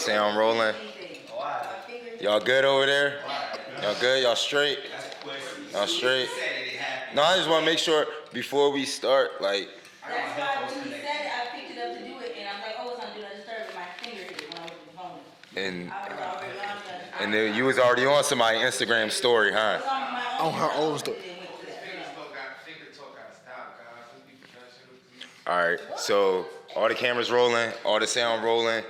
Sound rolling. Y'all good over there? Y'all good? Y'all straight? Y'all straight? No, I just want to make sure before we start, like. That's why when he said it, I picked it up to do it, and I'm like, oh, it's on Do Not Disturb, and my finger hit it when I was on the phone. And then you was already on somebody's Instagram story, huh? On her own story. All right, so all the cameras rolling, all the sound rolling.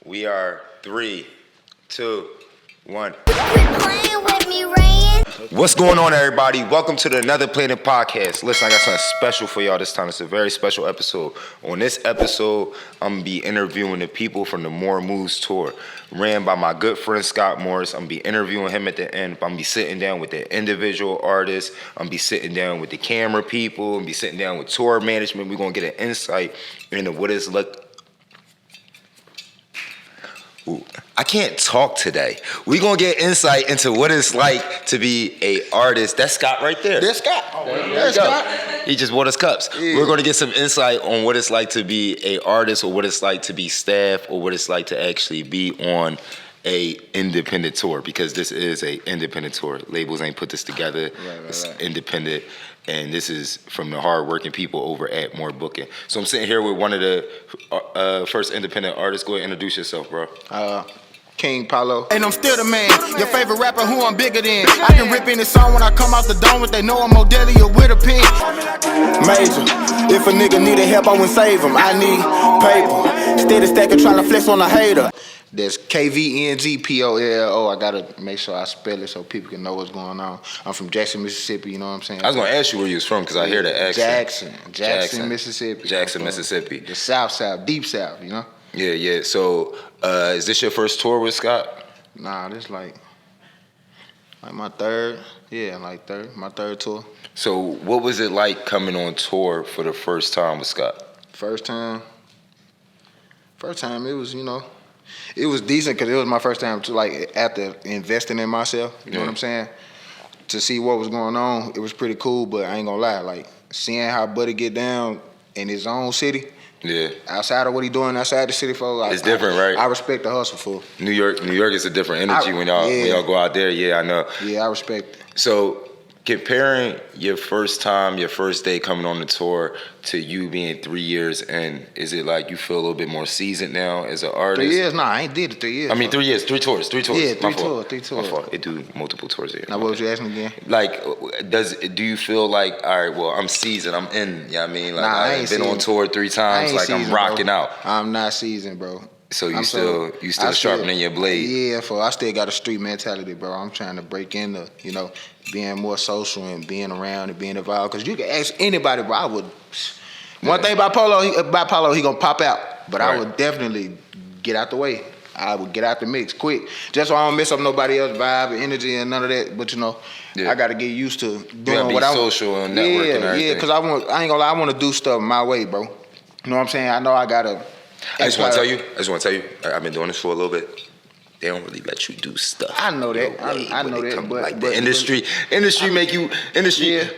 We are 3, 2, 1. What's going on, everybody? Welcome to the Another Planet podcast. Listen, I got something special for y'all this time. It's a very special episode. On this episode, I'm gonna be interviewing the people from the MorMoves tour, ran by my good friend Scott Morris. I'm gonna be interviewing him at the end. I'm gonna be sitting down with the individual artists. I'm gonna be sitting down with the camera people. I'm gonna be sitting down with tour management. We're gonna get an insight into what it's like. Ooh, I can't talk today. We're going to get insight into what it's like to be a artist. That's Scott right there. That's Scott. That's Scott. He just bought us cups. Yeah. We're going to get some insight on what it's like to be a artist, or what it's like to be staff, or what it's like to actually be on a independent tour, because this is a independent tour. Labels ain't put this together. It's independent. And this is from the hard-working people over at More Booking. So I'm sitting here with one of the first independent artists. Go ahead and introduce yourself, bro. King Paulo. And I'm still the man, your favorite rapper who I'm bigger than. I can rip any song when I come out the dome, if they know I'm Modeli or with a pig. Major, if a nigga needed help, I wouldn't save him. I need paper, steady stacking, trying to flex on a hater. That's KVNGPOLO. I gotta make sure I spell it so people can know what's going on. I'm from Jackson, Mississippi, you know what I'm saying? I was gonna ask you where you was from, because I hear the accent. Jackson, Mississippi. Jackson, Mississippi. The South, deep South, you know? Yeah. So, is this your first tour with Scott? Nah, this like my third. Yeah, my third tour. So, what was it like coming on tour for the first time with Scott? First time, it was, it was decent, because it was my first time to, like, after investing in myself, you know what I'm saying? To see what was going on, it was pretty cool, but I ain't gonna lie, like, seeing how Buddy get down in his own city. Yeah. Outside of what he doing outside the city, for it's different, right? I respect the hustle, for New York is a different energy when y'all go out there. Yeah, I know. Yeah, I respect it. So, comparing your first day coming on the tour to you being 3 years in, is it like you feel a little bit more seasoned now as an artist? 3 years? Nah, I ain't did it 3 years. I mean, 3 years, 3 tours. Yeah, My three tours. My fault. It do multiple tours here. Now, what was you asking again? Like, do you feel like, all right, well, I'm seasoned, I'm in, you know what I mean? Like, I I've been on tour 3 times, like, I'm rocking out. I'm not seasoned, bro. So you still sharpening your blade? Yeah, I still got a street mentality, bro. I'm trying to break into, being more social and being around and being involved. Because you can ask anybody, bro. I would. One thing about Polo, he gonna pop out. But I would definitely get out the way. I would get out the mix quick, just so I don't mess up nobody else's vibe and energy and none of that. But I got to get used to doing what I want. Social and networking and everything. Yeah, because I ain't gonna lie, I want to do stuff my way, bro. You know what I'm saying? I know I gotta. I just want to tell you, I've been doing this for a little bit. They don't really let you do stuff. I know that. I know that. But the industry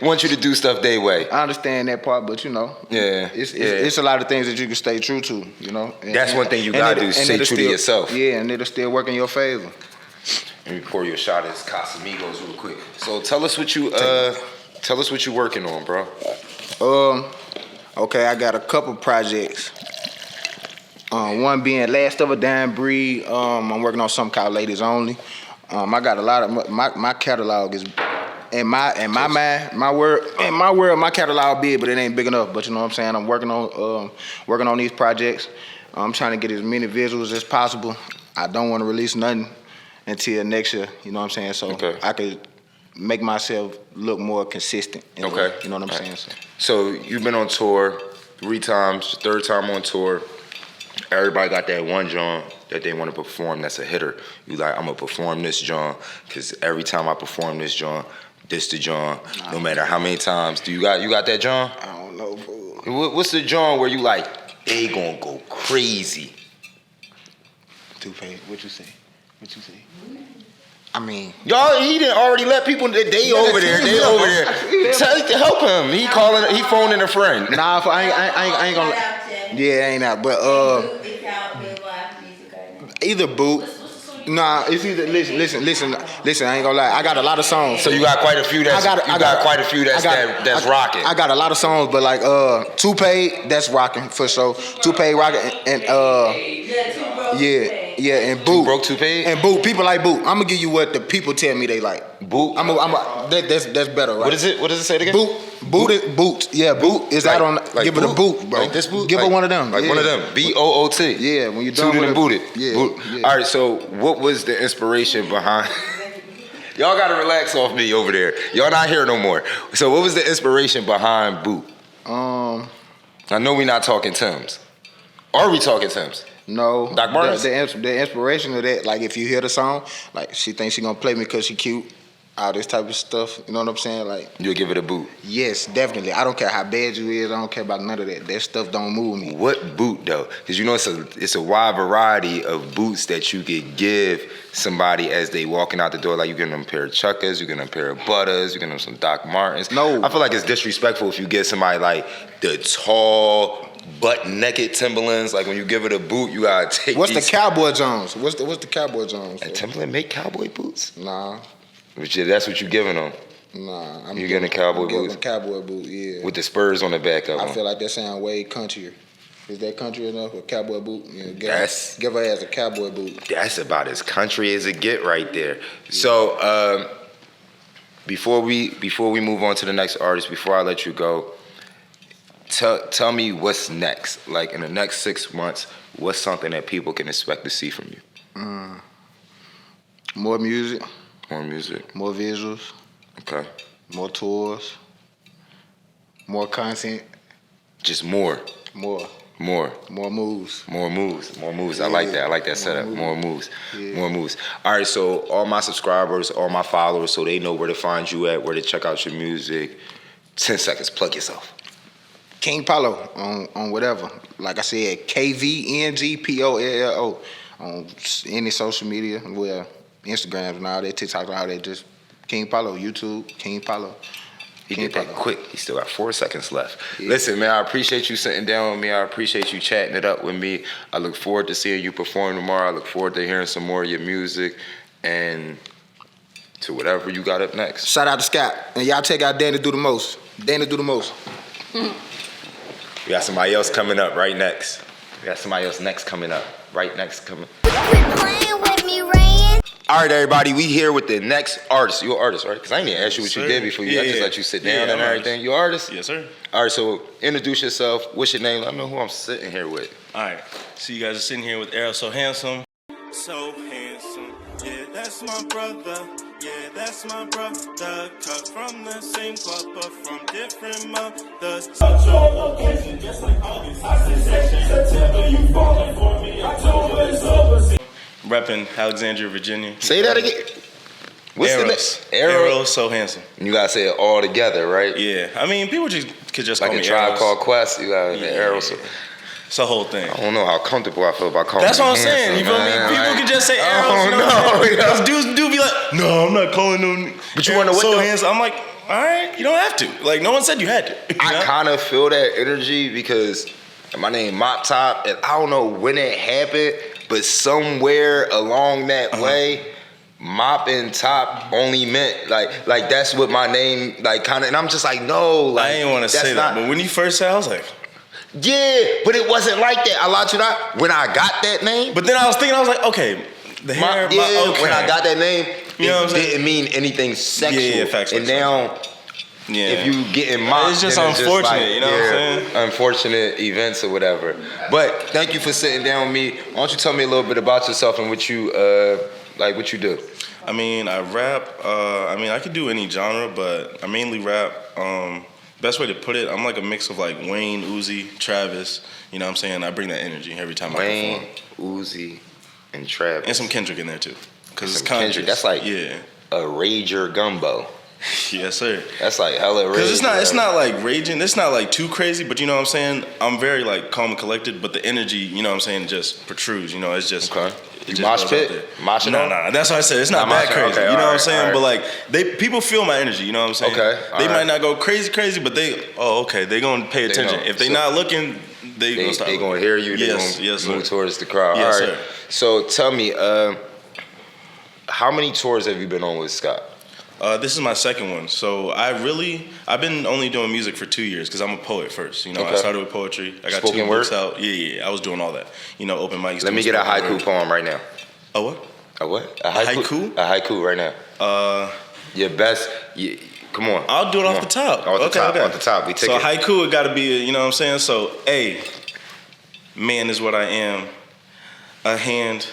wants you to do stuff their way. I understand that part, but it's a lot of things that you can stay true to. That's one thing you gotta do: stay true to yourself. Yeah, and it'll still work in your favor. Let me pour you a shot of Casamigos real quick. So tell us what you working on, bro. Okay, I got a couple projects. One being Last of a Dying Breed. I'm working on something called Ladies Only. I got a lot of my catalog is in my world, my catalog big, but it ain't big enough. But you know what I'm saying? I'm working on these projects. I'm trying to get as many visuals as possible. I don't want to release nothing until next year. You know what I'm saying? So I could make myself look more consistent. Okay. You know what I'm saying? So you've been on tour 3 times, 3rd time on tour. Everybody got that one John that they want to perform that's a hitter. You like, I'm going to perform this John, because every time I perform this John, this the John, no matter how many times. Do you got that John? I don't know, fool. What's the John where you like, they going to go crazy? Two-Face, what you say? I mean, y'all, he didn't already let people. They over there. Help him. He phoning a friend. Nah, I ain't gonna. Yeah, ain't out. But Either boot. Nah, it's either listen. I ain't gonna lie. I got a lot of songs. So you got quite a few that's that's rocking. I got a lot of songs, but like Two-Pay, that's rocking for sure. Two-Pay rocking and and Boot. Two Broke Two-Pay? And Boot. People like Boot. I'm gonna give you what the people tell me they like. Boot. That's better, right? What is it? What does it say again? Boot. Yeah, Boot is out on. Like give it a boot, bro. Like this boot. Give her one of them. Like one of them. BOOT. Yeah, when you're done Tooted with and booted. Yeah. Boot. All right. So what was the inspiration behind? Y'all gotta relax off me over there. Y'all not here no more. So what was the inspiration behind Boot? I know we not talking Timbs. Are we talking Timbs? No. Doc Martens? The inspiration of that, like if you hear the song, like she thinks she gonna play me because she cute. All this type of stuff, you know what I'm saying? Like You'll give it a boot. yes, definitely. I don't care how bad you is. I don't care about none of that. That stuff don't move me. What boot though? Because you know it's a wide variety of boots that you could give somebody as they walking out the door. Like you give them a pair of Chuckers, you give them a pair of Butters, you give them some Doc Martens. No. I feel like it's disrespectful if you give somebody like the tall, butt-naked Timberlands. Like when you give it a boot, you gotta take. What's the Cowboy Jones? What's the Cowboy Jones? And Timberland make cowboy boots? Nah. That's what you giving them. Nah. You getting a cowboy giving boots? a cowboy boot, yeah. With the spurs on the back of them. I feel like that sound way countryer. Is that country enough? A cowboy boot? Yeah, give her as a cowboy boot. That's about as country as it get right there. So before we move on to the next artist, before I let you go, tell me what's next. Like in the next 6 months, what's something that people can expect to see from you? More music. More music. More visuals. Okay. More tours. More content. Just more. More. More. More moves. More moves. More moves. I like that. I like that setup. More moves. Yeah. More moves. All right, so all my subscribers, all my followers, so they know where to find you at, where to check out your music. 10 seconds. Plug yourself. King Paulo on whatever. Like I said, KVNGPOLLO on any social media. Well, Instagram and all that, TikTok and all that. Just King Paulo, YouTube, King Paulo. He did that quick. He still got 4 seconds left. Yeah. Listen, man, I appreciate you sitting down with me. I appreciate you chatting it up with me. I look forward to seeing you perform tomorrow. I look forward to hearing some more of your music and to whatever you got up next. Shout out to Scott. And y'all check out Danny Do The Most. Danny Do The Most. We got somebody else coming up right next. We got somebody else next coming up. Right next coming. Playing with me, Rain. All right, everybody, we here with the next artist. You're an artist, right? Because I ain't even asked you what you did before you. I just let you sit down and everything. You an artist? Yes, sir. All right, so introduce yourself. What's your name? Let me know who I'm sitting here with. All right. So you guys are sitting here with Errol So Handsome. So handsome, yeah, that's my brother. Yeah, that's my brother. Cut from the same club, but from different mothers. Such your location, just like August. I said section September, you falling for me. October is over. Repping Alexandria, Virginia. Say that again. What's Eros. the name? Errol So Handsome. You gotta say it all together, right? Yeah. I mean, people could just Like call a me Tribe Eros. Called Quest. You gotta Yeah. Errol. So It's a whole thing. I don't know how comfortable I feel about calling. That's him what I'm saying. handsome, You feel me? man. People Like, can just say I Eros. don't You know what I'm know, saying? yeah. 'Cause dudes be like, no, I'm not calling them. But you wanna know what So though? handsome. I'm like, all right, you don't have to. Like, no one said you had to. You I know? kind of feel that energy because my name Mop Top, and I don't know when it happened, but somewhere along that way, Mop and Top only meant like that's what my name like kind of, and I'm just like no, like I ain't want to say that, but when you first said, I was like, yeah, but it wasn't like that. I lied to you not. When I got that name, but then I was thinking, I was like, okay, the hair, okay. when I got that name, You know what I'm it saying? didn't mean anything sexual. Yeah, facts, and facts, now. yeah. If you getting mocked, It's just then unfortunate, like, you know what I'm saying? Unfortunate events or whatever. But thank you for sitting down with me. Why don't you tell me a little bit about yourself and what you what you do? I mean, I rap. I mean, I could do any genre, but I mainly rap. Best way to put it, I'm like a mix of like Wayne, Uzi, Travis. You know what I'm saying? I bring that energy every time I Wayne, perform. Uzi, and Travis. And some Kendrick in there too. Because it's Some conscious. Kendrick. That's like yeah. a Rager gumbo. Yes, sir. That's like hella Rager. Because it's not like raging. It's not like too crazy, but you know what I'm saying? I'm very like calm and collected, but the energy, you know what I'm saying, just protrudes. You know, it's just... Okay. It You just mosh goes pit? out there. Moshing No, on? no, that's what I said. It's not Not that moshing. crazy. Okay, you know what I'm alright, saying? alright. But like, people feel my energy. You know what I'm saying? Okay, They alright. might not go crazy, but they gonna pay attention. know. If they So- not looking, They gonna start. They gonna hear you. They Yes, gonna yes, move sir. towards the crowd. Yes, All right. sir. So tell me, how many tours have you been on with Scott? This is my second one. So I've been only doing music for 2 years because I'm a poet first. You know, I Okay. started with poetry. I got Spoken 2 word? books out. Yeah. I was doing all that. You know, open mics. Let me doing get a spoken haiku word. poem right now. A what? A what? haiku? A haiku right now. Your best. Come on. I'll do it Come off on. the top. Off the Okay, top. okay. Off the top. We take So it. haiku, it got to be, you know what I'm saying? So, A, man is what I am. A hand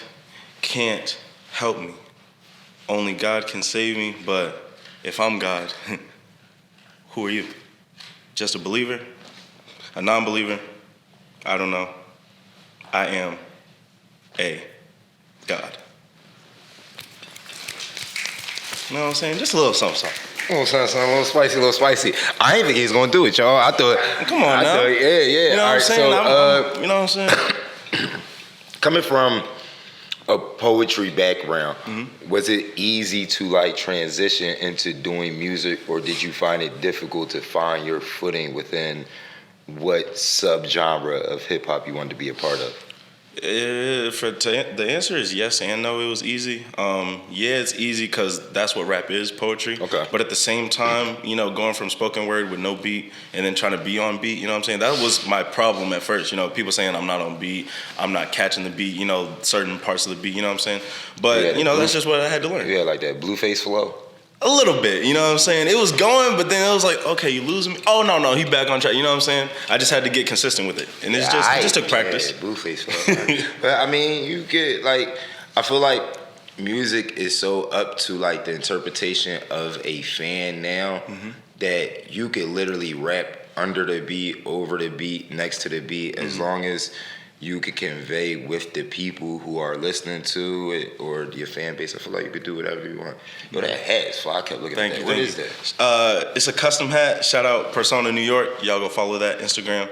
can't help me. Only God can save me, but if I'm God, who are you? Just a believer? A non-believer? I don't know. I am a God. You know what I'm saying? Just a little something. A little spicy. I didn't think he was gonna do it, y'all. I thought. Come on now. Yeah. You know what All I'm right, saying? so, you know what I'm saying? coming from a poetry background, Mm-hmm. was it easy to like transition into doing music, or did you find it difficult to find your footing within what subgenre of hip hop you wanted to be a part of? The answer is yes and no. It was easy. Yeah, it's easy because that's what rap is, poetry. Okay. But at the same time, you know, going from spoken word with no beat and then trying to be on beat, you know what I'm saying? That was my problem at first. You know, people saying I'm not on beat, I'm not catching the beat, you know, certain parts of the beat, you know what I'm saying? But, Yeah, you know, that's just what I had to learn. Yeah, like that Blueface flow. A little bit, you know what I'm saying? It was going, but then it was like, okay, you losing me. Oh, no, he back on track. You know what I'm saying? I just had to get consistent with it. And it just took practice. Yeah, Blueface flow. But I mean, you get like, I feel like music is so up to like the interpretation of a fan now that you could literally rap under the beat, over the beat, next to the beat, as long as you could convey with the people who are listening to it or your fan base. I feel like you could do whatever you want. Yo, that hat is fly. I kept looking at that. What is that? It's a custom hat. Shout out Persona New York. Y'all go follow that Instagram.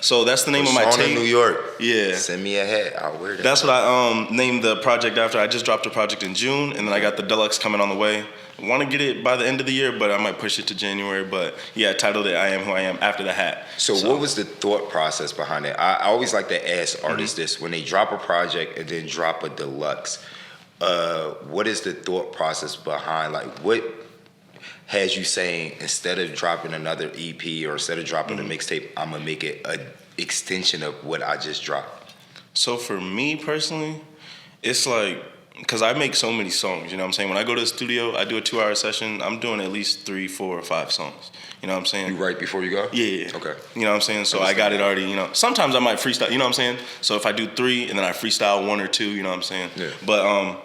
So that's the name of my Persona tape. New York. Yeah. Send me a hat. I'll wear that. That's what I named the project after. I just dropped a project in June, and then I got the deluxe coming on the way. I want to get it by the end of the year, but I might push it to January. But yeah, I titled it "I Am Who I Am" after the hat. So what was the thought process behind it? I always like to ask artists this when they drop a project and then drop a deluxe. What is the thought process behind, like, what has you saying, instead of dropping another EP or instead of dropping a mixtape, I'm gonna make it an extension of what I just dropped? So for me personally, it's like, because I make so many songs, you know what I'm saying? When I go to the studio, I do a 2-hour session, I'm doing at least 3, 4, or 5 songs. You know what I'm saying? You write before you go? Yeah. Okay. You know what I'm saying? So I got it already, you know. Sometimes I might freestyle, you know what I'm saying? So if I do 3 and then I freestyle 1 or 2, you know what I'm saying? Yeah. But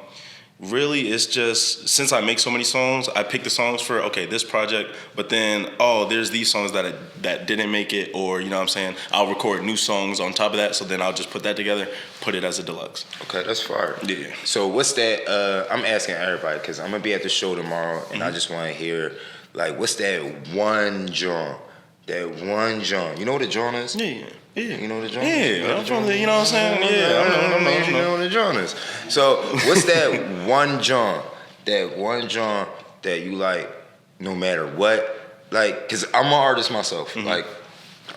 really, it's just, since I make so many songs, I pick the songs for, okay, this project, but then, there's these songs that didn't make it, or, you know what I'm saying, I'll record new songs on top of that, so then I'll just put that together, put it as a deluxe. Okay, that's fire. Yeah. So what's that, I'm asking everybody, because I'm going to be at the show tomorrow, and I just want to hear, like, what's that one joint? That one joint. You know what a joint is? Yeah. You know what a joint Yeah, is? I'm from the, you know what I'm saying? Yeah, I know. You know what a joint is. So what's that one joint? That one joint that you like, no matter what? Like, because I'm an artist myself. Like,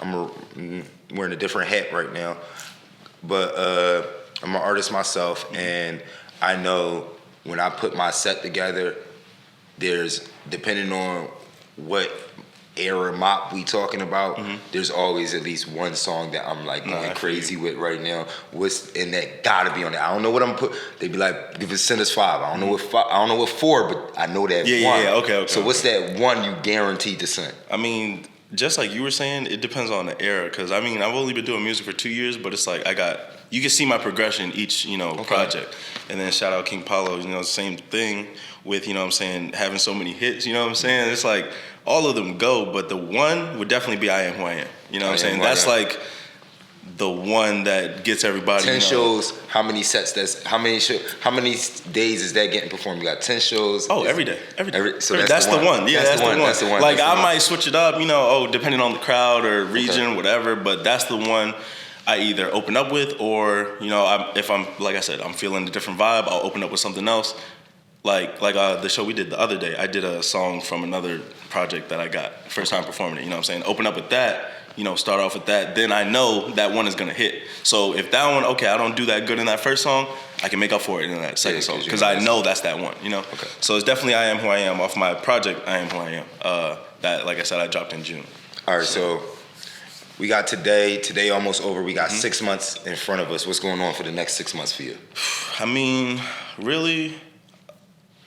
I'm wearing a different hat right now. But I'm an artist myself, and I know when I put my set together, there's, depending on what era mop we talking about, there's always at least one song that I'm like going crazy with right now. And that gotta be on it. I don't know what I'm put. They be like, give us, send us 5. I don't know what 5, I don't know what 4, but I know that one. Yeah, okay. So what's that one you guaranteed to send? I mean, just like you were saying, it depends on the era. Because I mean, I've only been doing music for 2 years, but it's like you can see my progression each, project. And then shout out King Paulo, same thing with, you know what I'm saying, having so many hits, you know what I'm saying? It's like all of them go, but the one would definitely be I Am Who I Am. You know what I'm saying? That's like the one that gets everybody. 10 shows, how many sets how many days is that getting performed? You got 10 shows? Oh, every day. So that's the one. Yeah, that's the one. Like, I might switch it up, depending on the crowd or region, whatever, but that's the one I either open up with, or, if I'm, like I said, I'm feeling a different vibe, I'll open up with something else. Like the show we did the other day, I did a song from another project that I got, first time performing it, you know what I'm saying? Open up with that, start off with that, then I know that one is gonna hit. So if that one, okay, I don't do that good in that first song, I can make up for it in that second song because I know that's that one. Okay. So it's definitely I Am Who I Am off my project I Am Who I Am. That, like I said, I dropped in June. All right, so we got today almost over. We got 6 months in front of us. What's going on for the next 6 months for you? I mean, really,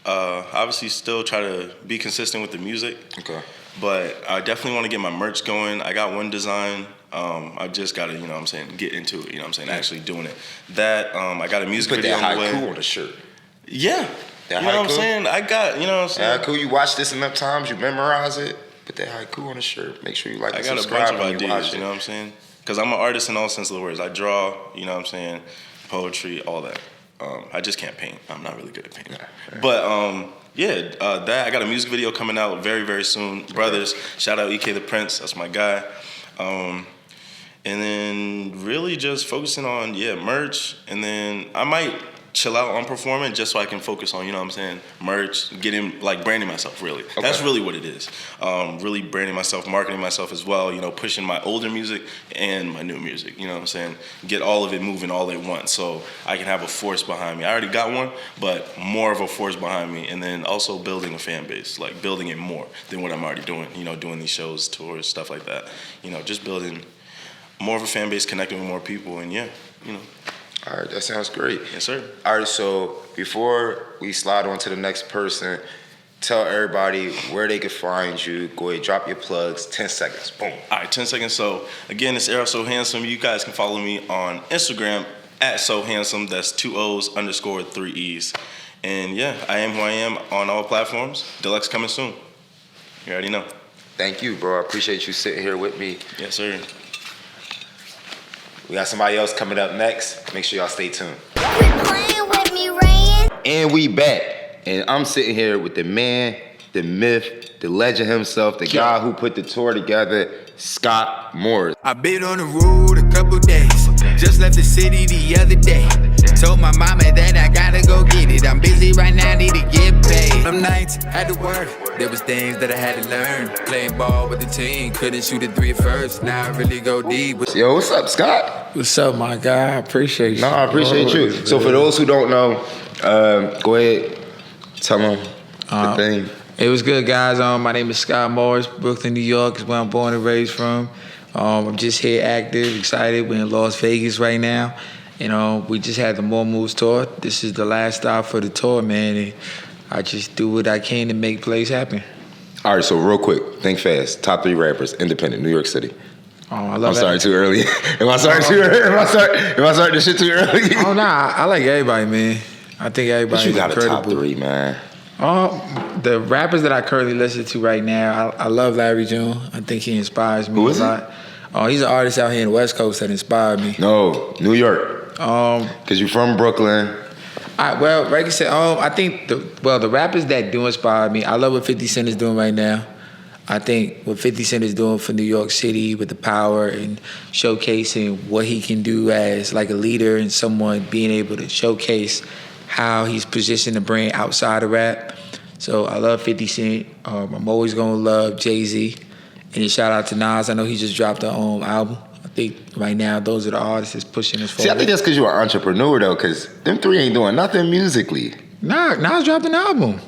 obviously still try to be consistent with the music. Okay. But I definitely want to get my merch going. I got one design. I just got to, get into it, actually doing it. That, I got a music video on the way. Put that haiku on the shirt. Yeah. That you know haiku? what I'm saying? I got, you know what I'm saying? Haiku, you watch this enough times, you memorize it. Put that haiku on the shirt. Make sure you like and subscribe. I got a bunch of ideas, you know what I'm saying? Because I'm an artist in all sense of the words. I draw, you know what I'm saying? Poetry, all that. I just can't paint. I'm not really good at painting. But, that I got a music video coming out very, very soon. Brothers, shout out EK the Prince, that's my guy. And then really just focusing on merch, and then I might chill out on performing just so I can focus on, merch, getting branding myself really. Okay. That's really what it is. Really branding myself, marketing myself as well, pushing my older music and my new music, get all of it moving all at once so I can have a force behind me. I already got one, but more of a force behind me, and then also building a fan base, building it more than what I'm already doing, doing these shows, tours, stuff like that. Just building more of a fan base, connecting with more people, and All right, that sounds great. Yes, sir. All right, so before we slide on to the next person, tell everybody where they can find you. Go ahead, drop your plugs. 10 seconds. Boom. All right, 10 seconds. So, again, it's Errol So Handsome. You guys can follow me on Instagram at So Handsome. That's 2 O's _ 3 E's. And, I Am Who I Am on all platforms. Deluxe coming soon. You already know. Thank you, bro. I appreciate you sitting here with me. Yes, sir. We got somebody else coming up next. Make sure y'all stay tuned. Quit playing with me, Rain. And we back. And I'm sitting here with the man, the myth, the legend himself, the guy who put the tour together, Scott Morris. I've been on the road a couple days. Just left the city the other day. Told my mama that I gotta go get it. I'm busy right now, need to get paid. Some nights had to work. There was things that I had to learn. Playing ball with the team, couldn't shoot a 3 at first. Now I really go deep. Yo, what's up, Scott? What's up, my guy? I appreciate you. No, I appreciate you. So for those who don't know, go ahead, tell them the thing. It was good, guys. My name is Scott Morris. Brooklyn, New York is where I'm born and raised from. I'm just here active, excited. We're in Las Vegas right now. We just had the MorMoves tour. This is the last stop for the tour, man. And I just do what I can to make plays happen. All right, so real quick, think fast. Top 3 rappers, independent, New York City. I love I'm sorry, too early. Am I sorry too early? Am I starting this shit too early? Oh, nah, I like everybody, man. I think everybody's But you got incredible. a top 3, man. The rappers that I currently listen to right now, I love Larry June. I think he inspires me a lot. Oh, he's an artist out here in the West Coast that inspired me. No, New York. Because you're from Brooklyn. All right, well, like I said, I think the rappers that do inspire me, I love what 50 Cent is doing right now. I think what 50 Cent is doing for New York City with the power and showcasing what he can do as like a leader and someone being able to showcase how he's positioned the brand outside of rap. So I love 50 Cent. I'm always going to love Jay-Z. And shout out to Nas. I know he just dropped their own album. I think right now those are the artists that's pushing us forward. See, I think that's because you're an entrepreneur, though, because them 3 ain't doing nothing musically. Nah, Nas dropped an album.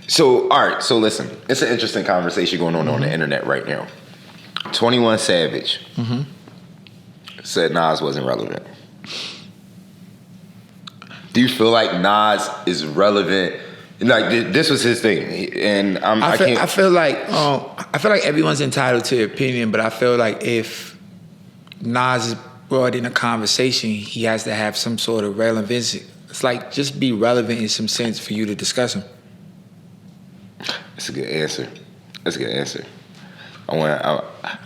So, all right, so listen. It's an interesting conversation going on the internet right now. 21 Savage said Nas wasn't relevant. Do you feel like Nas is relevant? Like this was his thing, and I feel like everyone's entitled to their opinion, but I feel like if Nas is brought in a conversation, he has to have some sort of relevance. It's like just be relevant in some sense for you to discuss him. That's a good answer. I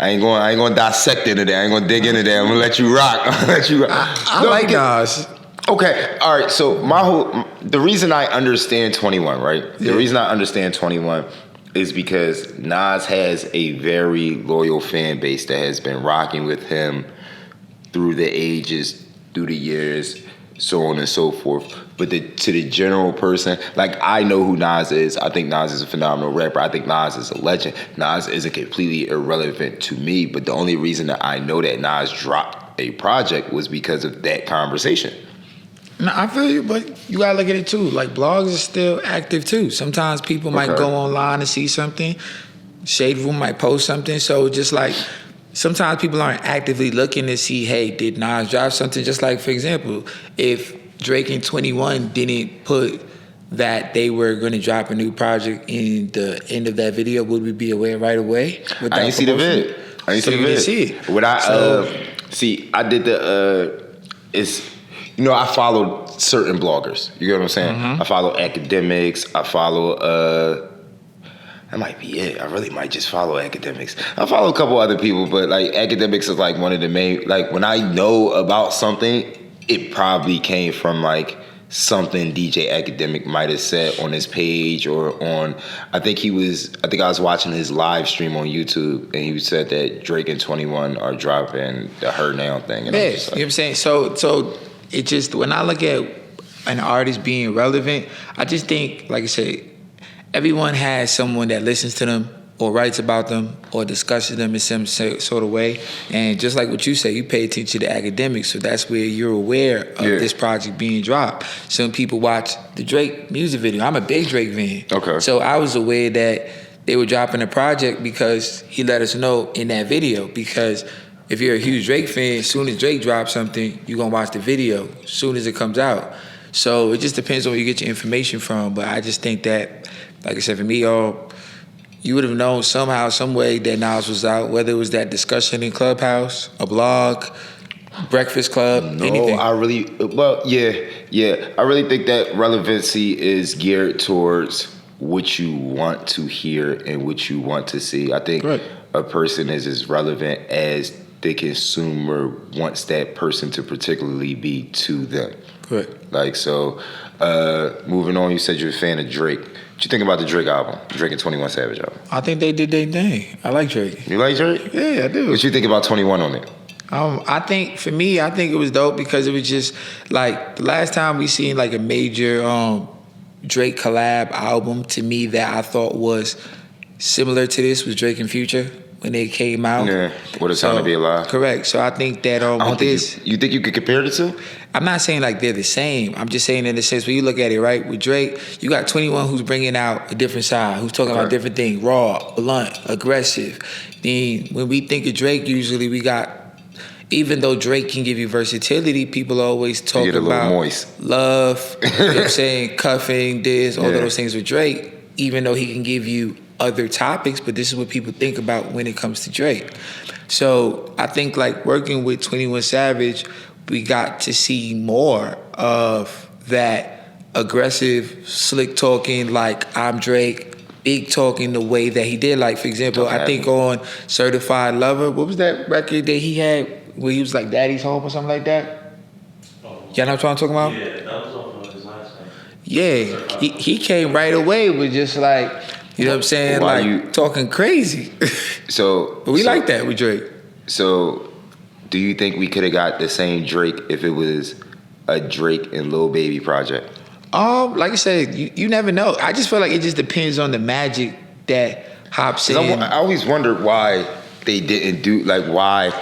ain't going to dissect into that. I ain't going to dig into that. I'm going to let you rock. I like Nas. Okay, all right. So the reason I understand 21, right? Yeah. The reason I understand 21 is because Nas has a very loyal fan base that has been rocking with him through the ages, through the years. so on and so forth. But to the general person, like I know who Nas is. I think Nas is a phenomenal rapper. I think Nas is a legend. Nas isn't completely irrelevant to me, but the only reason that I know that Nas dropped a project was because of that conversation. No, I feel you, but you gotta look at it too. Like blogs are still active too. Sometimes people might go online and see something. Shade Room might post something. So just like sometimes people aren't actively looking to see, hey, did Nas drop something? Just like, for example, if Drake and 21 didn't put that they were going to drop a new project in the end of that video, would we be aware right away? I didn't see the vid. I didn't see the vid. See it. What I see, I did I followed certain bloggers. You get what I'm saying? I follow academics. I follow that might be it. I really might just follow academics. I follow a couple other people, but like academics is like one of the main. Like when I know about something, it probably came from like something DJ Academic might have said on his page or on. I think I was watching his live stream on YouTube, and he said that Drake and 21 are dropping the Her Now thing. And yeah, you know what I'm saying. So it just, when I look at an artist being relevant, I just think, like I said, everyone has someone that listens to them or writes about them or discusses them in some sort of way. And just like what you say, you pay attention to academics, so that's where you're aware of this project being dropped. Some people watch the Drake music video. I'm a big Drake fan. Okay. So I was aware that they were dropping a project because he let us know in that video. Because if you're a huge Drake fan, as soon as Drake drops something, you're going to watch the video as soon as it comes out. So it just depends on where you get your information from. But I just think that, like I said, for me, you would have known somehow, some way that Nas was out, whether it was that discussion in Clubhouse, a blog, Breakfast Club, anything. I really think that relevancy is geared towards what you want to hear and what you want to see. I think a person is as relevant as the consumer wants that person to particularly be to them. Correct. Like, so, moving on, you said you're a fan of Drake. What you think about the Drake album, Drake and 21 Savage album? I think they did their thing. I like Drake. You like Drake? Yeah, I do. What you think about 21 on it? I think it was dope because it was just like the last time we seen like a major Drake collab album to me that I thought was similar to this was Drake and Future when they came out. Yeah, What a Time to Be Alive. Correct. So I think that you think you could compare the two? I'm not saying like they're the same. I'm just saying in the sense when you look at it, right, with Drake, you got 21 who's bringing out a different side, who's talking about different things, raw, blunt, aggressive. Then when we think of Drake, usually we got, even though Drake can give you versatility, people always talk about moist. Love, you know what I'm saying, cuffing, this, all of those things with Drake, even though he can give you other topics, but this is what people think about when it comes to Drake. So I think like working with 21 Savage, we got to see more of that aggressive, slick talking, like I'm Drake, big talking the way that he did. Like, for example, I think on Certified Lover, what was that record that he had where he was like Daddy's Home or something like that? Y'all know what I'm talking about? Yeah, that was off of his last time. Yeah, he came right away with just like, you know what I'm saying, like talking crazy. But we like that with Drake. So, do you think we could have got the same Drake if it was a Drake and Lil Baby project? Like I said, you never know. I just feel like it just depends on the magic that hops in. I always wondered why they didn't do, like, why,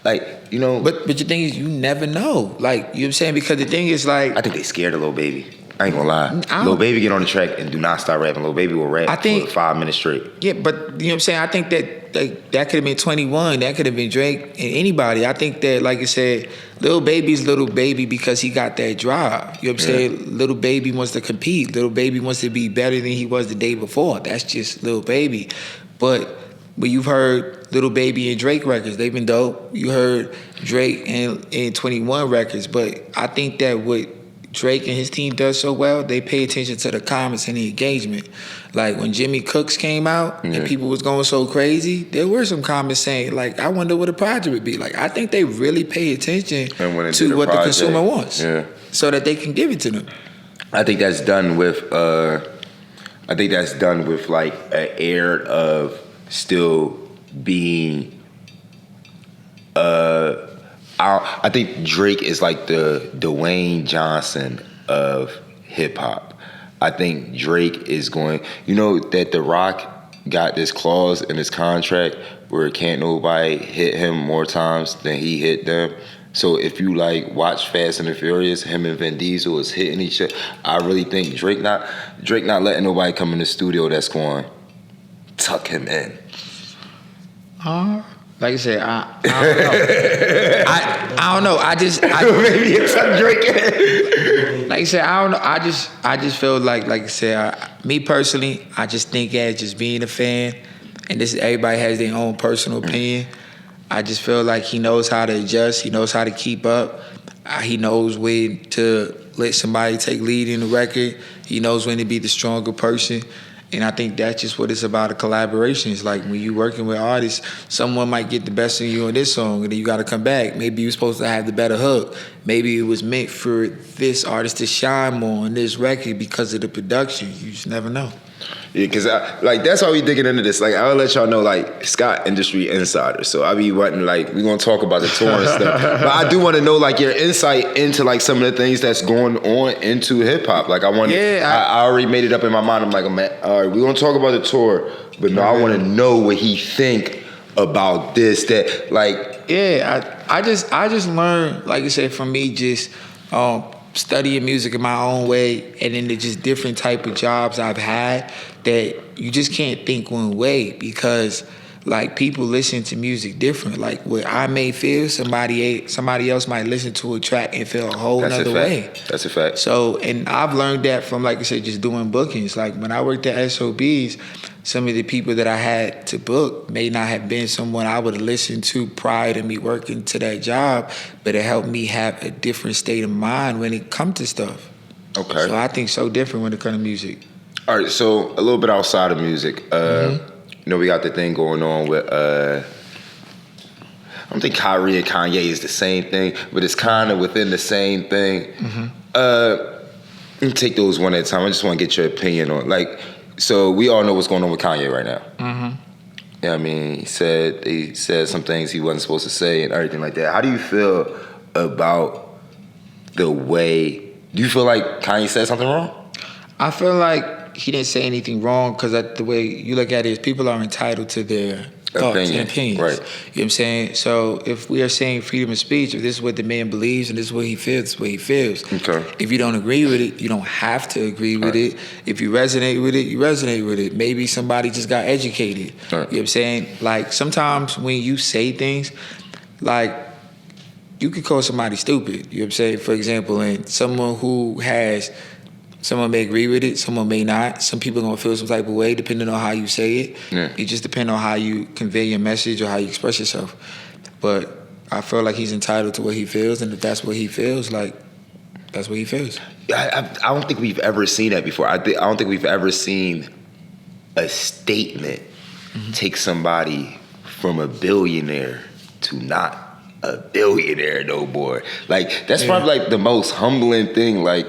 like, you know. But the thing is, you never know. Like, you know what I'm saying? Because the thing is, like, I think they scared of Lil Baby. I ain't gonna lie. Lil Baby get on the track and do not stop rapping. Lil Baby will rap for 5 minutes straight. Yeah, but you know what I'm saying? I think that that could have been 21. That could have been Drake and anybody. I think that, like I said, Lil Baby's Lil Baby because he got that drive. You know what I'm saying? Lil Baby wants to compete. Lil Baby wants to be better than he was the day before. That's just Lil Baby. But you've heard Lil Baby and Drake records. They've been dope. You heard Drake and 21 records. But I think that what Drake and his team does so well, they pay attention to the comments and the engagement. Like when Jimmy Cooks came out and people was going so crazy, there were some comments saying, like, I wonder what a project would be. Like, I think they really pay attention to what the consumer wants so that they can give it to them. I think that's done with like an air of still being I think Drake is like the Dwayne Johnson of hip hop. I think Drake is going. You know that The Rock got this clause in his contract where can't nobody hit him more times than he hit them. So if you like watch Fast and the Furious, him and Vin Diesel is hitting each other. I really think Drake not letting nobody come in the studio that's going to tuck him in. Like I said, I don't know. I don't know. Maybe it's a Drake. Like I said, I don't know. I just feel like I said, me personally, I just think as just being a fan, and this everybody has their own personal opinion. I just feel like he knows how to adjust. He knows how to keep up. He knows when to let somebody take lead in the record. He knows when to be the stronger person. And I think that's just what it's about, a collaboration. It's like when you're working with artists, someone might get the best of you on this song, and then you got to come back. Maybe you're supposed to have the better hook. Maybe it was meant for this artist to shine more on this record because of the production. You just never know. Yeah, because that's how we digging into this. Like, I'll let y'all know, like, Scott industry insider. So I be wanting, like, we gonna talk about the tour and stuff. But I do want to know, like, your insight into, like, some of the things that's going on into hip hop. Like, I want. Yeah, I already made it up in my mind. I'm like, man, all right, we gonna talk about the tour, but no, I want to know what he think about this. That, like, yeah, I just learned, like I said, from me just studying music in my own way, and then the just different type of jobs I've had, that you just can't think one way, because like people listen to music different. Like what I may feel, somebody else might listen to a track and feel a whole nother way. That's a fact. So, and I've learned that from, like I said, just doing bookings. Like when I worked at SOBs, some of the people that I had to book may not have been someone I would have listened to prior to me working to that job, but it helped me have a different state of mind when it comes to stuff. Okay. So I think so different when it comes to music. All right, so a little bit outside of music. You know, we got the thing going on with, I don't think Kyrie and Kanye is the same thing, but it's kind of within the same thing. Let me take those one at a time. I just want to get your opinion on, like, so we all know what's going on with Kanye right now. Yeah, I mean, he said some things he wasn't supposed to say and everything like that. How do you feel about the way, do you feel like Kanye said something wrong? I feel like he didn't say anything wrong, because the way you look at it is people are entitled to their thoughts and opinions. Right. You know what I'm saying? So if we are saying freedom of speech, if this is what the man believes and this is what he feels, this is what he feels. Okay. If you don't agree with it, you don't have to agree with it. If you resonate with it, you resonate with it. Maybe somebody just got educated. You know what I'm saying? Like sometimes when you say things, like you could call somebody stupid. You know what I'm saying? For example, and someone may agree with it, someone may not. Some people are going to feel some type of way depending on how you say it. Yeah. It just depends on how you convey your message or how you express yourself. But I feel like he's entitled to what he feels, and if that's what he feels, like, that's what he feels. I don't think we've ever seen that before. I don't think we've ever seen a statement take somebody from a billionaire to not a billionaire no more. Like, that's probably like the most humbling thing, like,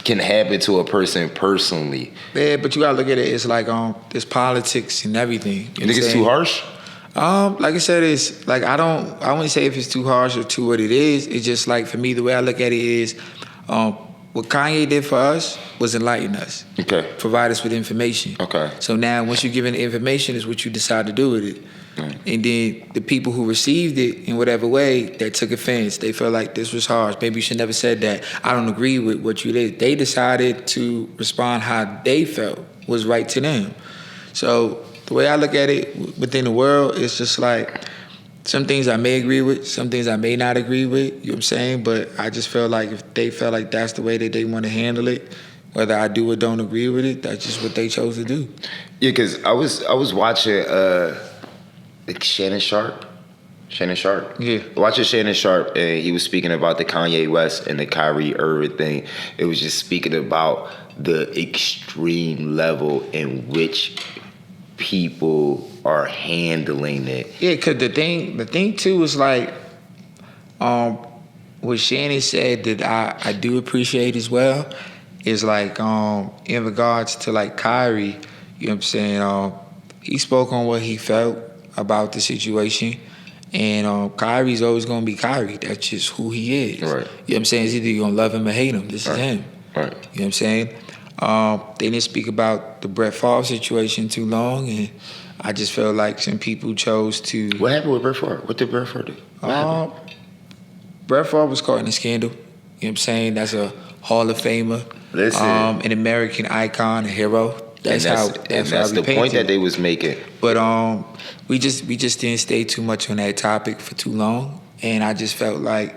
can happen to a person personally. Yeah, but you gotta look at it. It's like there's politics and everything. You think it's too harsh? Like I said, it's like I wouldn't say if it's too harsh or too what it is. It's just like, for me, the way I look at it is, what Kanye did for us was enlighten us. Okay. Provide us with information. Okay. So now, once you're given the information, is what you decide to do with it. And then the people who received it in whatever way, that took offense, they felt like this was harsh. Maybe you should never said that. I don't agree with what you did. They decided to respond how they felt was right to them. So the way I look at it within the world, it's just like some things I may agree with, some things I may not agree with, you know what I'm saying? But I just feel like if they felt like that's the way that they want to handle it, whether I do or don't agree with it, that's just what they chose to do. Yeah, because I was watching Shannon Sharp. Yeah. Watching Shannon Sharp, and he was speaking about the Kanye West and the Kyrie Irving thing. It was just speaking about the extreme level in which people are handling it. Yeah, because the thing too is like, what Shannon said that I do appreciate as well is like, in regards to like Kyrie, you know what I'm saying? He spoke on what he felt about the situation, And Kyrie's always gonna be Kyrie. That's just who he is. Right. You know what I'm saying? It's either you're gonna love him or hate him. This is him. Right. You know what I'm saying? They didn't speak about the Brett Favre situation too long, and I just felt like some people chose to. What happened with Brett Favre? What did Brett Favre do? What happened? Brett Favre was caught in a scandal. You know what I'm saying? That's a Hall of Famer. Listen. An American icon, a hero. That's the point that they was making. But we just didn't stay too much on that topic for too long, and I just felt like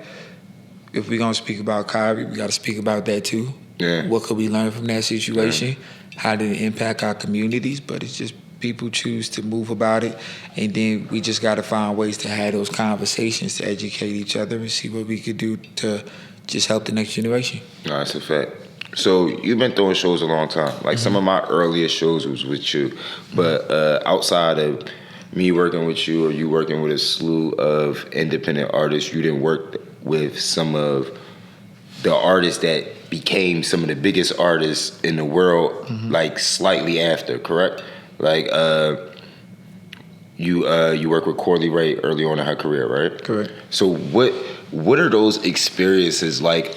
if we're gonna speak about Kyrie, we got to speak about that too. Yeah. What could we learn from that situation? How did it impact our communities? But it's just people choose to move about it, and then we just got to find ways to have those conversations to educate each other and see what we could do to just help the next generation. No, that's a fact. So you've been throwing shows a long time. Like some of my earliest shows was with you, but outside of me working with you or you working with a slew of independent artists, you didn't work with some of the artists that became some of the biggest artists in the world, like slightly after, correct? Like you work with Corley Ray early on in her career, right? Correct. So what are those experiences like?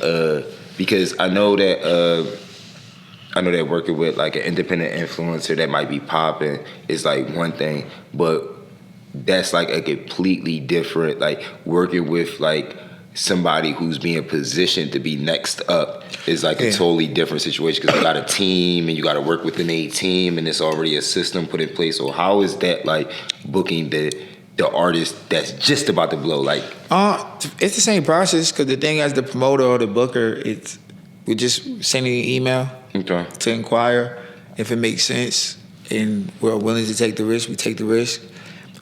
Because I know that working with like an independent influencer that might be popping is like one thing, but that's like a completely different, like working with like somebody who's being positioned to be next up is like a totally different situation because you got a team and you got to work within a team and it's already a system put in place. So how is that like booking the artist that's just about to blow? Like, it's the same process because the thing as the promoter or the booker, we're just sending an email to inquire if it makes sense and we're willing to take the risk. We take the risk.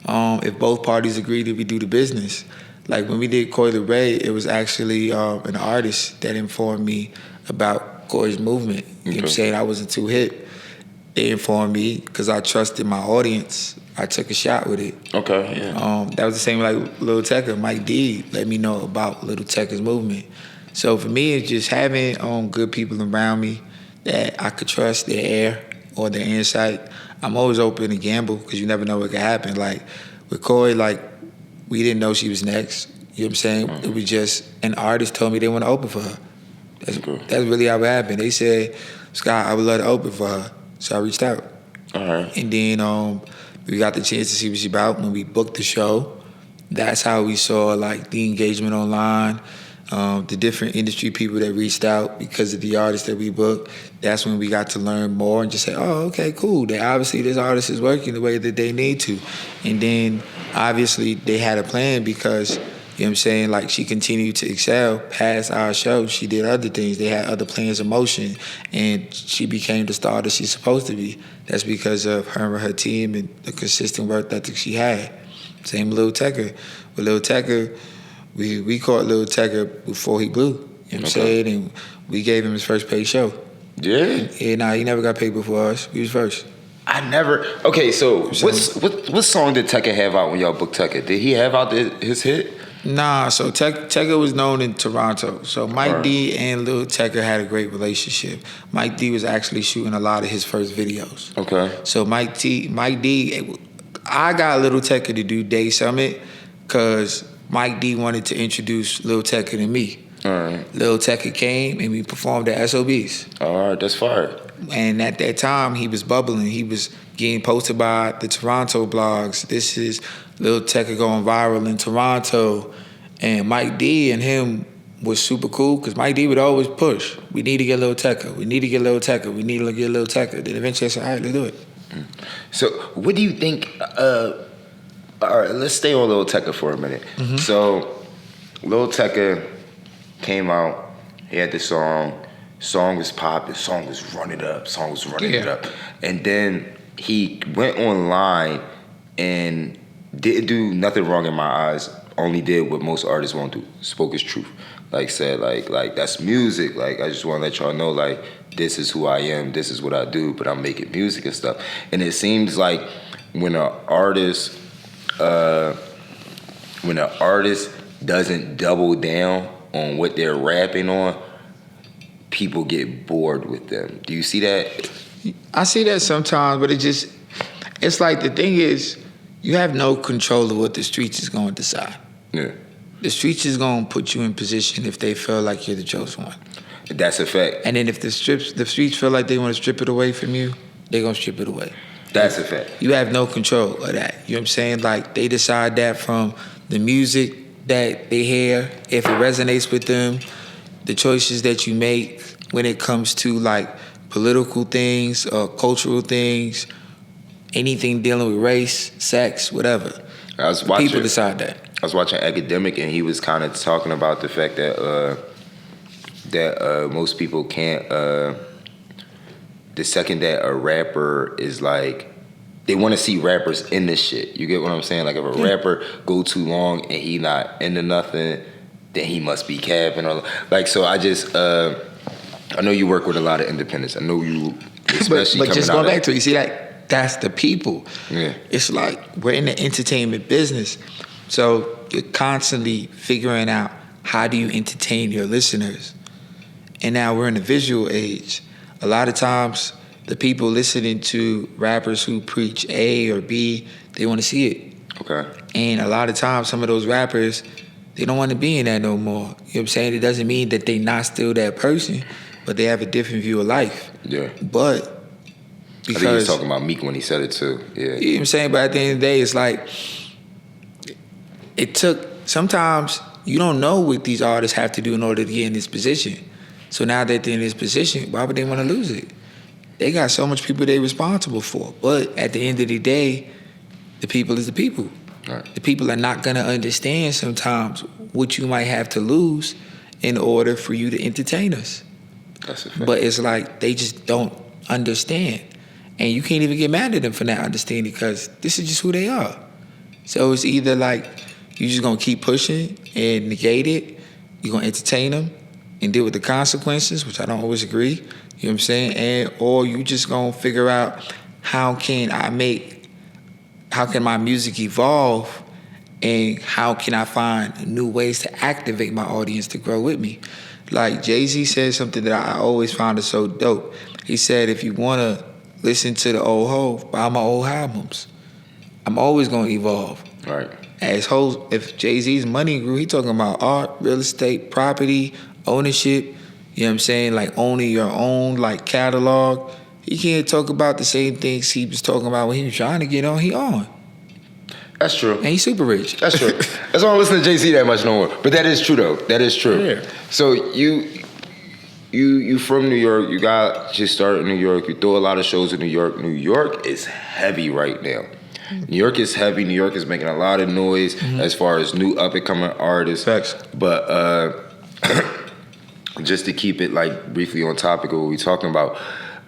If both parties agree that we do the business. Like when we did Corey Ray, it was actually an artist that informed me about Corey's movement. You know what I'm saying? I wasn't too hip. They informed me because I trusted my audience. I took a shot with it. Okay, yeah. That was the same like Lil Tecca. Mike D let me know about Lil Tecca's movement. So for me, it's just having good people around me that I could trust their air or their insight. I'm always open to gamble because you never know what could happen. Like with Corey, like we didn't know she was next. You know what I'm saying? It was just an artist told me they want to open for her. That's really how it happened. They said, Scott, I would love to open for her. So I reached out. All right. And then we got the chance to see what she's about when we booked the show. That's how we saw like the engagement online, the different industry people that reached out because of the artists that we booked. That's when we got to learn more and just say, oh, okay, cool. Obviously this artist is working the way that they need to. And then obviously they had a plan because, you know what I'm saying, like she continued to excel past our show. She did other things. They had other plans of motion and she became the star that she's supposed to be. That's because of her and her team and the consistent work ethic she had. Same with Lil Tecca. With Lil Tecca, we caught Lil Tecca before he blew. You know what I'm saying? And we gave him his first paid show. Yeah? Yeah, nah, he never got paid before us. We was first. I never. Okay, so what song did Tecca have out when y'all booked Tecca? Did he have out his hit? Nah, so Tecca was known in Toronto. So Mike D and Lil Tecca had a great relationship. Mike D was actually shooting a lot of his first videos. Okay. So Mike D, I got Lil Tecca to do Day Summit because Mike D wanted to introduce Lil Tecca to me. All right. Lil Tecca came and we performed at SOBs. All right, that's fire. And at that time, he was bubbling. He was getting posted by the Toronto blogs. This is Lil Tecca going viral in Toronto. And Mike D and him was super cool because Mike D would always push. We need to get Lil Tecca. We need to get Lil Tecca. We need to get Lil Tecca. Then eventually I said, all right, let's do it. So what do you think, all right, let's stay on Lil Tecca for a minute. Mm-hmm. So Lil Tecca came out, he had this song was popping, song was running it up. And then he went online and didn't do nothing wrong in my eyes, only did what most artists won't do, spoke his truth. Like said, like that's music, like I just wanna let y'all know, like this is who I am, this is what I do, but I'm making music and stuff. And it seems like when an artist doesn't double down on what they're rapping on, people get bored with them. Do you see that? I see that sometimes, but it's like the thing is, You have no control of what the streets is going to decide. Yeah. The streets is going to put you in position if they feel like you're the chosen one. That's a fact. And then if the streets feel like they want to strip it away from you, they're going to strip it away. That's a fact. You have no control of that. You know what I'm saying? Like, they decide that from the music that they hear, if it resonates with them, the choices that you make when it comes to, like, political things or cultural things, anything dealing with race, sex, whatever. People decide that. I was watching Academic, and he was kind of talking about the fact that most people can't. The second that a rapper is like, they want to see rappers in this shit. You get what I'm saying? Like, if a rapper go too long and he not into nothing, then he must be capping. Or like, so I just, I know you work with a lot of independents. I know you, especially but coming just out going of, back to it, you see, like, that's the people. Yeah. It's like we're in the entertainment business, so you're constantly figuring out how do you entertain your listeners. And now we're in the visual age. A lot of times, the people listening to rappers who preach A or B, they want to see it. Okay. And a lot of times, some of those rappers, they don't want to be in that no more. You know what I'm saying? It doesn't mean that they not still that person, but they have a different view of life. Yeah. But because, I think he was talking about Meek when he said it too. Yeah. You know what I'm saying? But at the end of the day, it's like, it took, sometimes you don't know what these artists have to do in order to get in this position. So now that they're in this position, why would they want to lose it? They got so much people they're responsible for. But at the end of the day, the people is the people. Right. The people are not going to understand sometimes what you might have to lose in order for you to entertain us. That's a fact. But it's like they just don't understand. And you can't even get mad at them for not understanding because this is just who they are. So it's either like you just going to keep pushing and negate it, you're going to entertain them and deal with the consequences, which I don't always agree, you know what I'm saying? Or you just going to figure out how can my music evolve and how can I find new ways to activate my audience to grow with me? Like Jay-Z said something that I always found is so dope. He said, if you want to listen to the old Hov, buy my old albums. I'm always going to evolve. Right. If Jay-Z's money grew, he talking about art, real estate, property, ownership, you know what I'm saying? Like owning your own like catalog. He can't talk about the same things he was talking about when he was trying to get on. He on. That's true. And he's super rich. That's true. That's why I don't listen to Jay-Z that much no more. But that is true though. That is true. Yeah. So you from New York, you just started in New York, you throw a lot of shows in New York. New York is heavy right now. New York is heavy. New York is making a lot of noise as far as new up-and-coming artists. Facts. But just to keep it like briefly on topic of what we're talking about,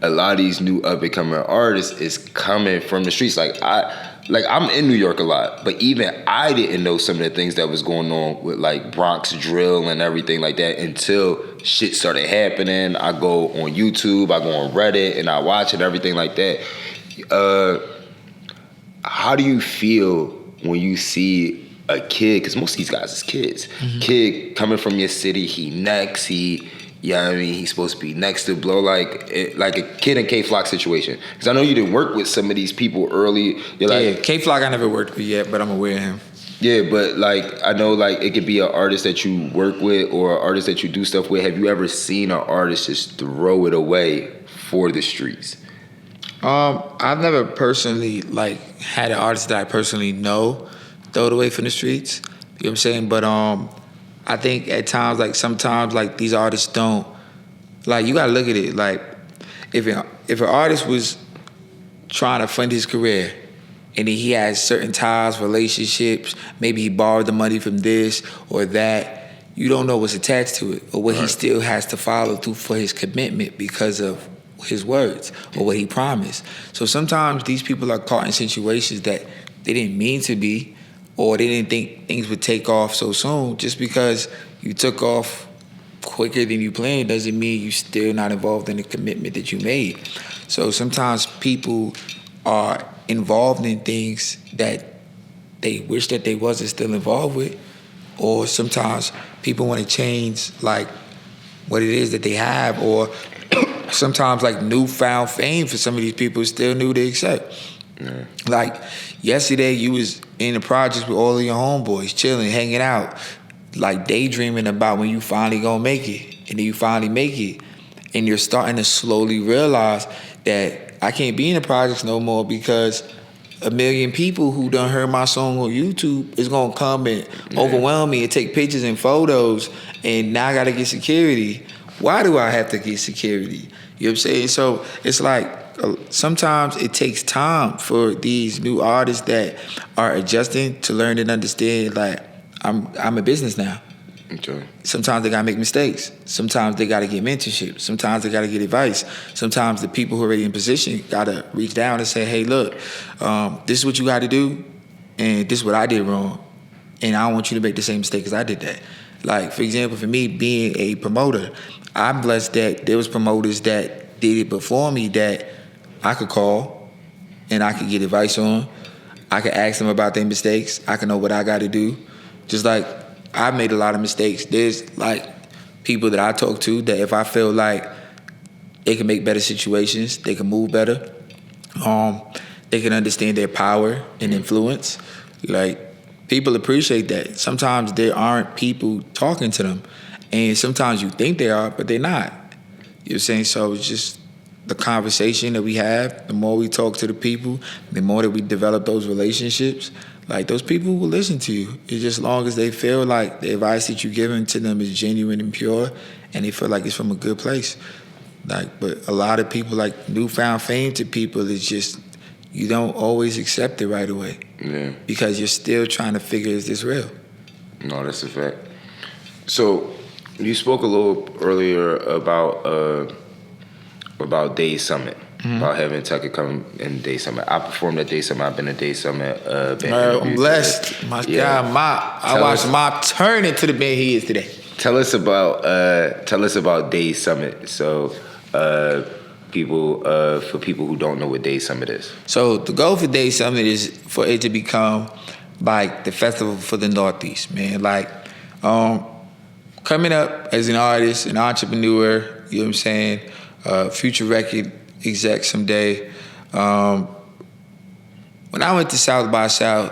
a lot of these new up-and-coming artists is coming from the streets. I'm in New York a lot, but even I didn't know some of the things that was going on with like Bronx drill and everything like that until shit started happening. I go on YouTube, I go on Reddit, and I watch it, everything like that. How do you feel when you see a kid, because most of these guys is kids, kid coming from your city, he next, you know what I mean, he's supposed to be next to blow, like a kid in K-Flock situation. Because I know you didn't work with some of these people early. You're like, K-Flock I never worked with yet, but I'm aware of him. Yeah, but like I know like it could be an artist that you work with or an artist that you do stuff with. Have you ever seen an artist just throw it away for the streets? I've never personally like had an artist that I personally know throw it away from the streets. You know what I'm saying? But I think at times, like sometimes, like these artists don't, like you gotta look at it. Like if an artist was trying to fund his career and then he has certain ties, relationships, maybe he borrowed the money from this or that, you don't know what's attached to it or what he still has to follow through for his commitment because of his words or what he promised. So sometimes these people are caught in situations that they didn't mean to be, or they didn't think things would take off so soon. Just because you took off quicker than you planned doesn't mean you're still not involved in the commitment that you made. So sometimes people are involved in things that they wish that they wasn't still involved with, or sometimes people want to change like what it is that they have, or sometimes like newfound fame for some of these people is still new to accept. Like yesterday, you was in the projects with all of your homeboys, chilling, hanging out, like daydreaming about when you finally gonna make it, and then you finally make it, and you're starting to slowly realize that I can't be in the projects no more because a million people who done heard my song on YouTube is gonna come and overwhelm me and take pictures and photos, and now I gotta get security. Why do I have to get security? You know what I'm saying? So it's like sometimes it takes time for these new artists that are adjusting to learn and understand. Like I'm a business now. Okay. Sometimes they gotta make mistakes. Sometimes they gotta get mentorship. Sometimes they gotta get advice. Sometimes the people who are already in position gotta reach down and say, "Hey, look, this is what you gotta do, and this is what I did wrong, and I don't want you to make the same mistake as I did that." Like for example, for me being a promoter, I'm blessed that there was promoters that did it before me that I could call and I could get advice on. I could ask them about their mistakes. I could know what I got to do. Just like I've made a lot of mistakes. There's like people that I talk to that if I feel like they can make better situations, they can move better, they can understand their power and influence. Like people appreciate that. Sometimes there aren't people talking to them, and sometimes you think they are, but they're not. You know what I'm saying? So it's just the conversation that we have, the more we talk to the people, the more that we develop those relationships, like those people will listen to you. It's just as long as they feel like the advice that you're giving to them is genuine and pure, and they feel like it's from a good place. Like, but a lot of people, like newfound fame to people, is just you don't always accept it right away. Yeah. Because you're still trying to figure, is this real? No, that's a fact. So you spoke a little earlier about Day Summit, about having Tucker come in Day Summit. I performed at Day Summit. I've been to Day Summit. I'm blessed. My God, I watched Mop turn into the man he is today. Tell us about Day Summit. So for people who don't know what Day Summit is. So the goal for Day Summit is for it to become like the festival for the Northeast, man. Like coming up as an artist, an entrepreneur, you know what I'm saying, future record exec someday. When I went to South by South,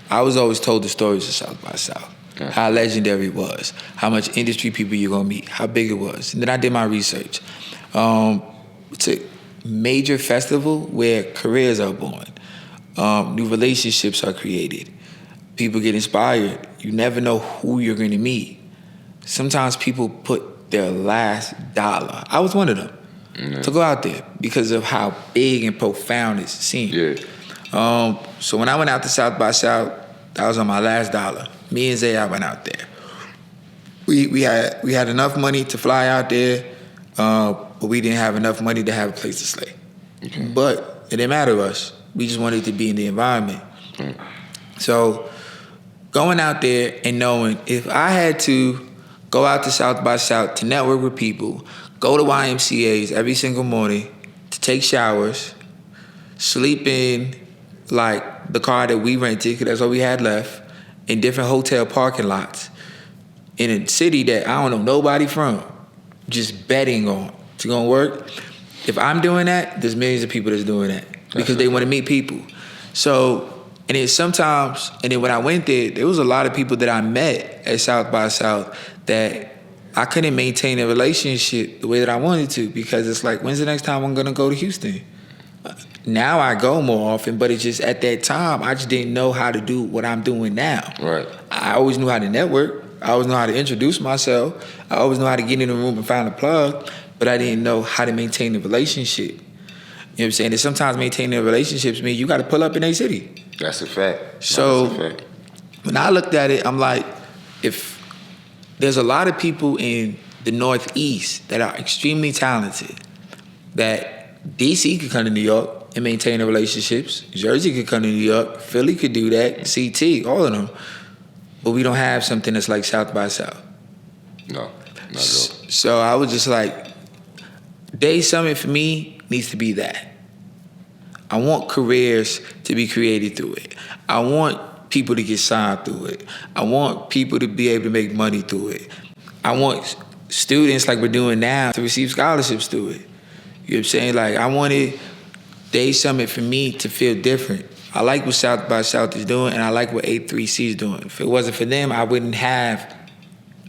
I was always told the stories of South by South. How legendary it was, how much industry people you're gonna meet, how big it was. And then I did my research. It's a major festival where careers are born, new relationships are created, people get inspired. You never know who you're gonna meet. Sometimes people put their last dollar. I was one of them. To go out there because of how big and profound it seemed. Yeah. So when I went out to South by South, that was on my last dollar. Me and Zay, I went out there. We had enough money to fly out there, but we didn't have enough money to have a place to stay. Okay. But it didn't matter to us. We just wanted to be in the environment. So going out there and knowing if I had to go out to South by South to network with people, go to YMCAs every single morning to take showers, sleep in like the car that we rented, because that's all we had left, in different hotel parking lots, in a city that I don't know nobody from, just betting on to go and work. If I'm doing that, there's millions of people that's doing that because they want to meet people. So, and then sometimes, and then when I went there was a lot of people that I met at South by South that I couldn't maintain a relationship the way that I wanted to because it's like, when's the next time I'm gonna go to Houston? Now I go more often, but it's just at that time, I just didn't know how to do what I'm doing now. Right. I always knew how to network. I always knew how to introduce myself. I always knew how to get in the room and find a plug, but I didn't know how to maintain the relationship. You know what I'm saying? And sometimes maintaining relationships means you got to pull up in a city. That's a fact. So That's a fact. when I looked at it, I'm like, if there's a lot of people in the Northeast that are extremely talented, that DC could come to New York and maintain the relationships, Jersey could come to New York, Philly could do that, CT, all of them, but we don't have something that's like South by South. No, not at all. So I was just like, Day Summit for me needs to be that. I want careers to be created through it. I want people to get signed through it. I want people to be able to make money through it. I want students like we're doing now to receive scholarships through it. You know what I'm saying? Like I wanted Day Summit for me to feel different. I like what South by South is doing, and I like what 8-3C is doing. If it wasn't for them, I wouldn't have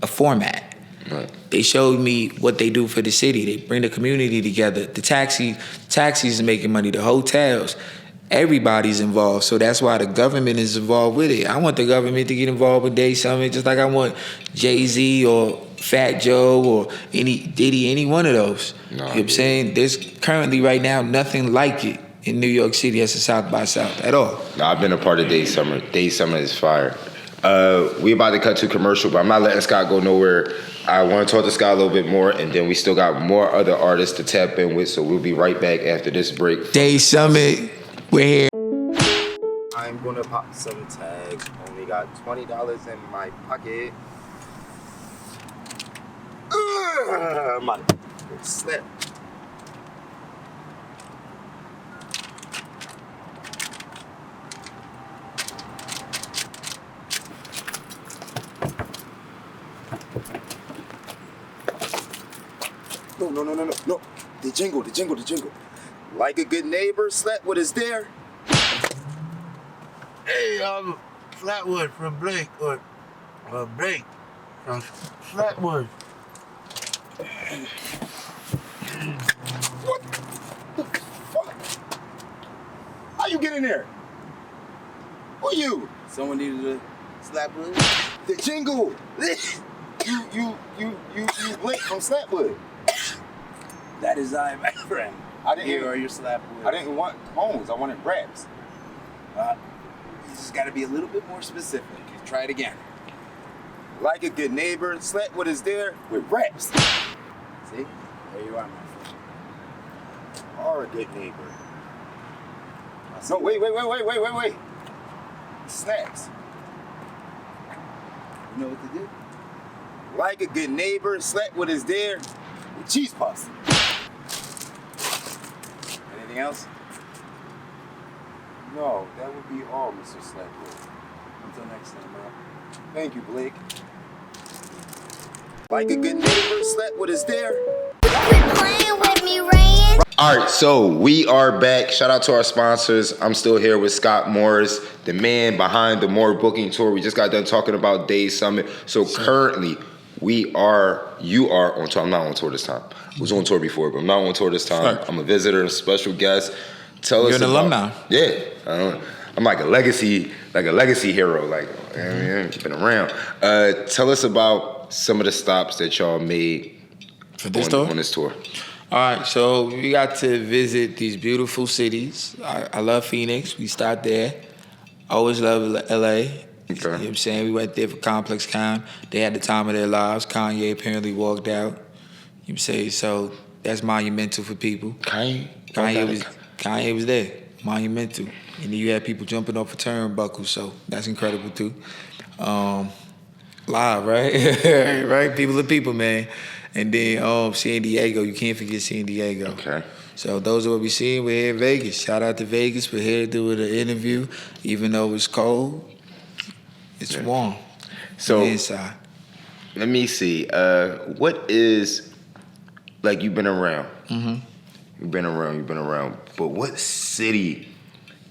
a format. Right. They showed me what they do for the city. They bring the community together. The taxis are making money. The hotels, everybody's involved. So that's why the government is involved with it. I want the government to get involved with Day Summit, just like I want Jay-Z or Fat Joe or Diddy, any one of those. You know what I'm saying? There's currently right now nothing like it in New York City as a South by South at all. No, I've been a part of Day Summer. Day Summer is fire. We about to cut to commercial, but I'm not letting Scott go nowhere. I want to talk to Scott a little bit more, and then we still got more other artists to tap in with, so we'll be right back after this break. Day Summit, we're here. I'm gonna pop some tags. Only got $20 in my pocket. My slip. No. The jingle. Like a good neighbor, slept what is there. Hey, Flatwood from Blake, or Blake from Flatwood. What the fuck? How you get in there? Who you? Someone needed a Slapwood. The jingle. you Blake from Slapwood. That is I, my friend. Here are your Slapwood. I didn't want cones. I wanted wraps. You just got to be a little bit more specific. Try it again. Like a good neighbor, slept what is there with wraps. See? There you are, my friend. Or a good neighbor. No, wait. Snacks. You know what to do? Like a good neighbor, slept what is there with cheese puffs. Anything else? No, that would be all, Mr. Slapwood. Until next time, man. Thank you, Blake. Like a good neighbor, slept what is there. Quit playing with me, Rain. All right, so we are back. Shout out to our sponsors. I'm still here with Scott Morris, the man behind the More Booking Tour. We just got done talking about Day Summit. So currently, you are on tour. I'm not on tour this time. I was on tour before, but I'm not on tour this time. Right. I'm a visitor, a special guest. Tell You're us an alumni. Yeah, I'm like a legacy hero. Like, I mean, been around. Tell us about some of the stops that y'all made For this tour? on this tour. All right, so we got to visit these beautiful cities. I love Phoenix. We stopped there. I always love LA. Okay. You know what I'm saying? We went there for Complex Con. They had the time of their lives. Kanye apparently walked out. You know what I'm saying? So that's monumental for people. Kanye was there. Monumental. And then you had people jumping off a turnbuckle, so that's incredible too. Live, right? Right? People are people, man. And then San Diego, you can't forget San Diego. Okay. So those are what we seeing. We're here in Vegas. Shout out to Vegas. We're here doing an interview, even though it's cold. It's warm. So inside. let me see. What is, like, you've been around. Mm-hmm. You've been around. But what city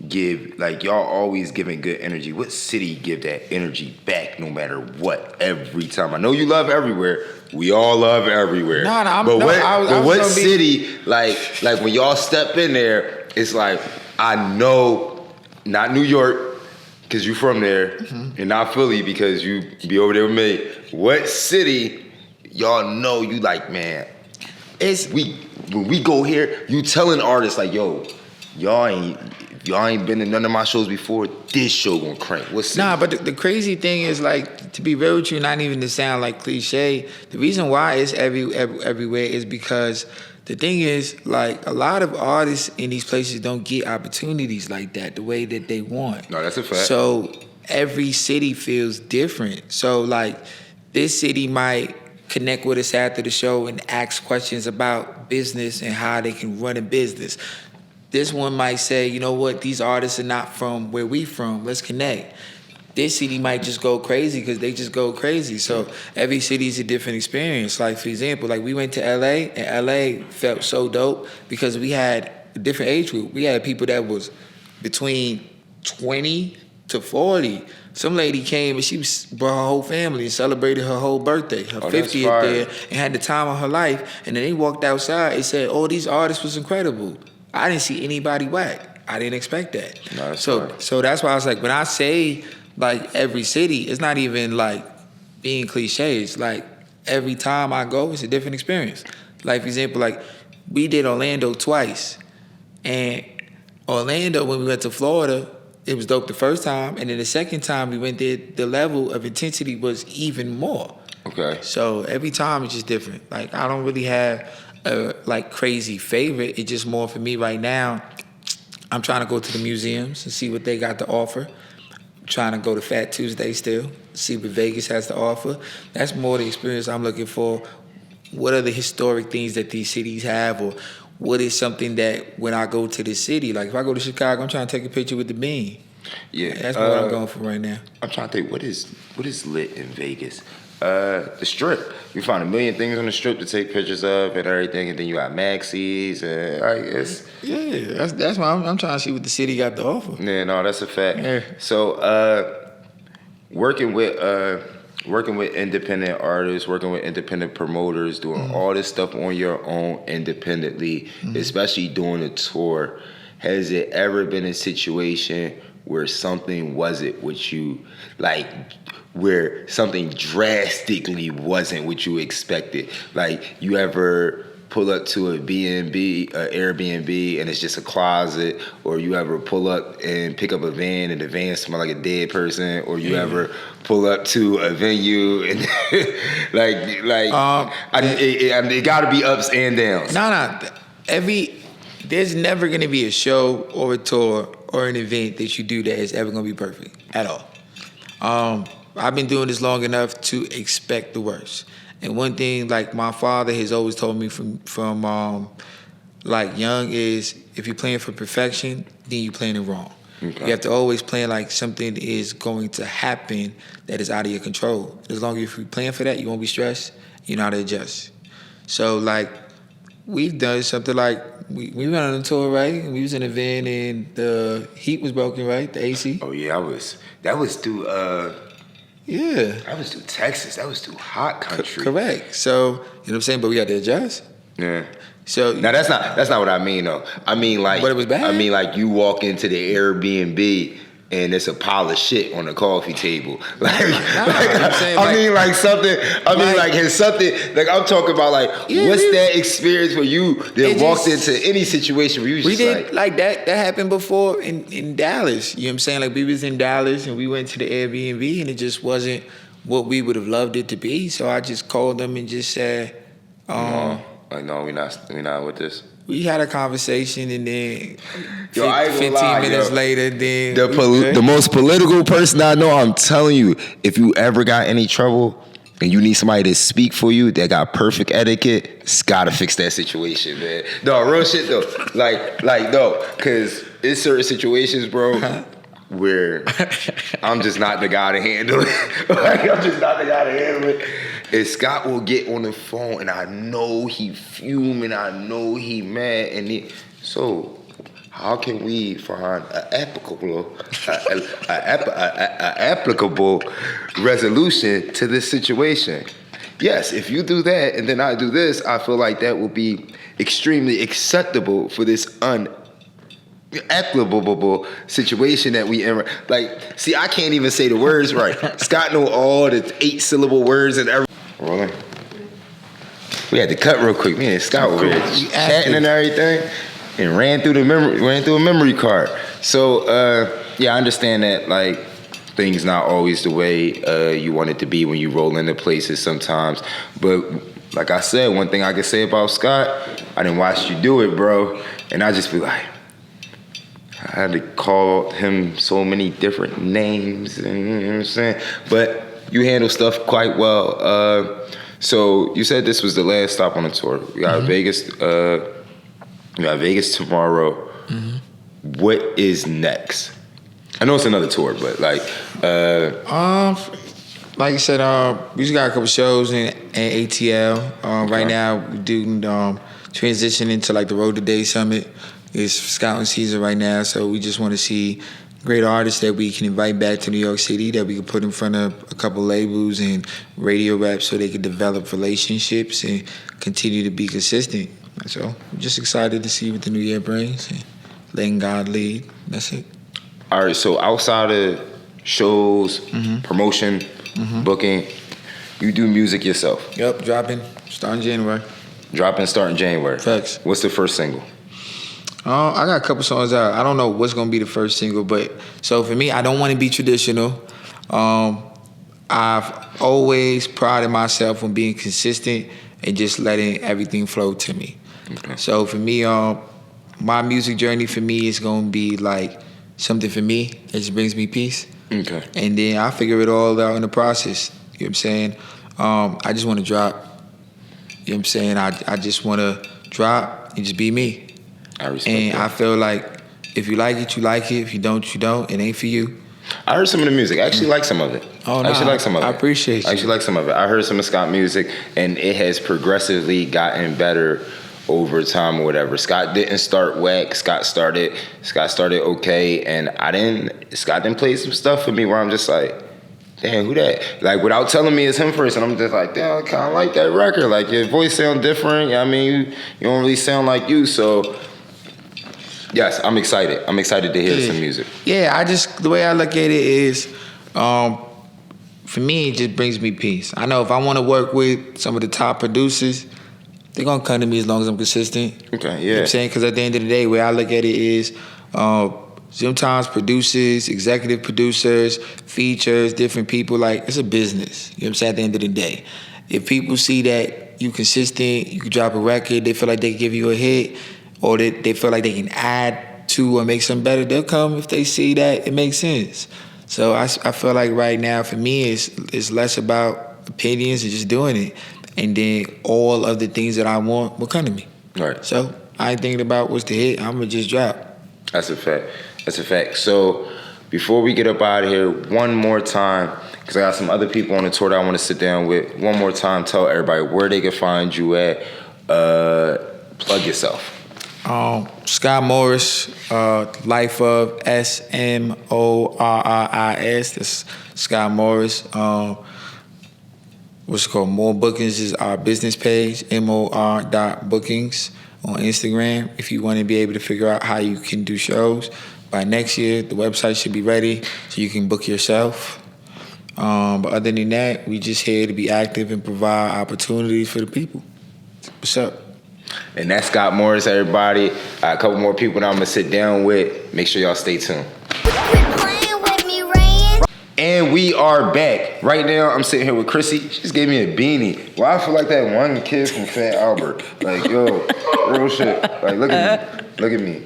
give, like, y'all always giving good energy. What city give that energy back no matter what every time? I know you love everywhere. We all love everywhere. What city, like when y'all step in there, it's like, I know, not New York, because you from there, and not Philly because you be over there with me. What city y'all know you like, man? When we go here, you telling artists like, yo, y'all ain't been in none of my shows before. This show gonna crank. What's Nah, but the crazy thing is, like, to be real with you, not even to sound like cliche, the reason why it's everywhere is because the thing is, like, a lot of artists in these places don't get opportunities like that the way that they want. No, that's a fact. So every city feels different. So, like, this city might connect with us after the show and ask questions about business and how they can run a business. This one might say, you know what, these artists are not from where we from. Let's connect. This city might just go crazy because they just go crazy. So every city is a different experience. Like, for example, like, we went to LA, and LA felt so dope because we had a different age group. We had people that was between 20 to 40. Some lady came and brought her whole family and celebrated her whole birthday, her 50th there, and had the time of her life. And then they walked outside and said, "Oh, these artists was incredible." I didn't see anybody whack. I didn't expect that. No, so that's why I was like, when I say like every city, it's not even like being cliche. It's like every time I go, it's a different experience. Like for example, like we did Orlando twice, and Orlando when we went to Florida, it was dope the first time, and then the second time we went there, the level of intensity was even more. Okay. So every time it's just different. Like I don't really have a like crazy favorite. It's just more for me right now. I'm trying to go to the museums and see what they got to offer. I'm trying to go to Fat Tuesday still, see what Vegas has to offer. That's more the experience I'm looking for. What are the historic things that these cities have, or what is something that when I go to this city, like if I go to Chicago, I'm trying to take a picture with the Bean. Yeah, That's what I'm going for right now. I'm trying to think, what is lit in Vegas? The Strip. You find a million things on the Strip to take pictures of and everything, and then you got Maxis and like it's. Yeah, that's why I'm trying to see what the city got to offer. Yeah, no, that's a fact. Yeah. So, working with independent artists, working with independent promoters, doing all this stuff on your own independently, especially doing a tour. Has it ever been a situation where something wasn't what you like? Where something drastically wasn't what you expected? Like you ever pull up to a B&B, Airbnb, and it's just a closet, or you ever pull up and pick up a van and the van smell like a dead person, or you ever pull up to a venue and it got to be ups and downs. No. There's never gonna be a show or a tour or an event that you do that is ever gonna be perfect at all. I've been doing this long enough to expect the worst. And one thing, like my father has always told me from like young is, if you're playing for perfection, then you're playing it wrong. Okay. You have to always plan like something is going to happen that is out of your control. As long as you're playing for that, you won't be stressed. You know how to adjust. So like we've done something like we went on a tour, right? And we was in a van and the heat was broken, right? The AC. Oh yeah, that was through yeah. That was through Texas. That was through hot country. Correct. So, you know what I'm saying? But we had to adjust. Yeah. So now that's not what I mean though. I mean like, but it was bad. I mean like you walk into the Airbnb and it's a pile of shit on the coffee table. I mean like something. I mean like has something. Like I'm talking about like what's that experience where you then walked into any situation where you just like that happened before in Dallas. You know what I'm saying? Like we was in Dallas and we went to the Airbnb and it just wasn't what we would have loved it to be. So I just called them and just said, no, we're not with this. We had a conversation and then 15 minutes later, then the most political person I know, I'm telling you, if you ever got any trouble and you need somebody to speak for you that got perfect etiquette, it's gotta fix that situation, man. No, real shit though. Like no, cause it's certain situations, bro, where I'm just not the guy to handle it. And Scott will get on the phone, and I know he fuming, I know he mad, so how can we find an applicable resolution to this situation? Yes, if you do that and then I do this, I feel like that will be extremely acceptable for this unapplicable situation that we in. Like, see, I can't even say the words right. Scott know all the 8-syllable words and everything. Rolling. We had to cut real quick. Me and Scott were chatting and everything, and ran through a memory card. So yeah, I understand that like things not always the way you want it to be when you roll into places sometimes. But like I said, one thing I can say about Scott, I didn't watch you do it, bro, and I just be like, I had to call him so many different names, and you know what I'm saying? But you handle stuff quite well. So you said this was the last stop on the tour. We got Vegas. We got Vegas tomorrow. What is next? I know it's another tour, but like you said, we just got a couple shows in ATL. Right now, we're doing transitioning to like the Road to Day Summit. It's scouting season right now, so we just want to see great artists that we can invite back to New York City, that we can put in front of a couple labels and radio reps so they can develop relationships and continue to be consistent. So I'm just excited to see what the new year brings and letting God lead. That's it. All right, so outside of shows, promotion, booking, you do music yourself. Yep, dropping starting January. Dropping starting January. Facts. What's the first single? I got a couple songs out. I don't know what's gonna be the first single, but so for me, I don't want to be traditional. I've always prided myself on being consistent and just letting everything flow to me. Okay. So for me, my music journey for me is gonna be like something for me that just brings me peace. Okay. And then I figure it all out in the process. You know what I'm saying? I just want to drop. You know what I'm saying? I just want to drop and just be me. I respect And that. I feel like if you like it, you like it. If you don't, you don't. It ain't for you. I heard some of the music. I actually like some of it. Oh, I actually nah, like some of it. I appreciate you. I actually like some of it. I heard some of Scott music, and it has progressively gotten better over time or whatever. Scott didn't start whack. Scott started okay, and Scott didn't play some stuff for me where I'm just like, damn, who that? Like, without telling me it's him first, and I'm just like, damn, I kind of like that record. Like, your voice sound different. I mean, you don't really sound like you, so... Yes, I'm excited. I'm excited to hear some music. Yeah, the way I look at it is, for me, it just brings me peace. I know if I want to work with some of the top producers, they're going to come to me as long as I'm consistent. Okay, yeah. You know what I'm saying? Because at the end of the day, the way I look at it is, sometimes producers, executive producers, features, different people, like, it's a business. You know what I'm saying? At the end of the day. If people see that you consistent, you can drop a record, they feel like they can give you a hit, or they feel like they can add to or make something better, they'll come if they see that it makes sense. So I feel like right now for me it's less about opinions and just doing it. And then all of the things that I want will come to me. Right. So I ain't thinking about what's the hit, I'm gonna just drop. That's a fact. That's a fact. So before we get up out of here, one more time, because I got some other people on the tour that I want to sit down with. One more time, tell everybody where they can find you at. Plug yourself. Scott Morris, Life of SMORRIS. That's Scott Morris. What's it called? More Bookings is our business page, MOR.bookings on Instagram. If you want to be able to figure out how you can do shows, by next year, the website should be ready so you can book yourself. But other than that, we just here to be active and provide opportunities for the people. What's up? And that's Scott Morris, everybody. A couple more people that I'm going to sit down with. Make sure y'all stay tuned. Quit playing with me, Rayan. And we are back. Right now, I'm sitting here with Chrissy. She just gave me a beanie. Well, I feel like that one kid from Fat Albert. Like, yo, real shit. Like, look at me. Look at me.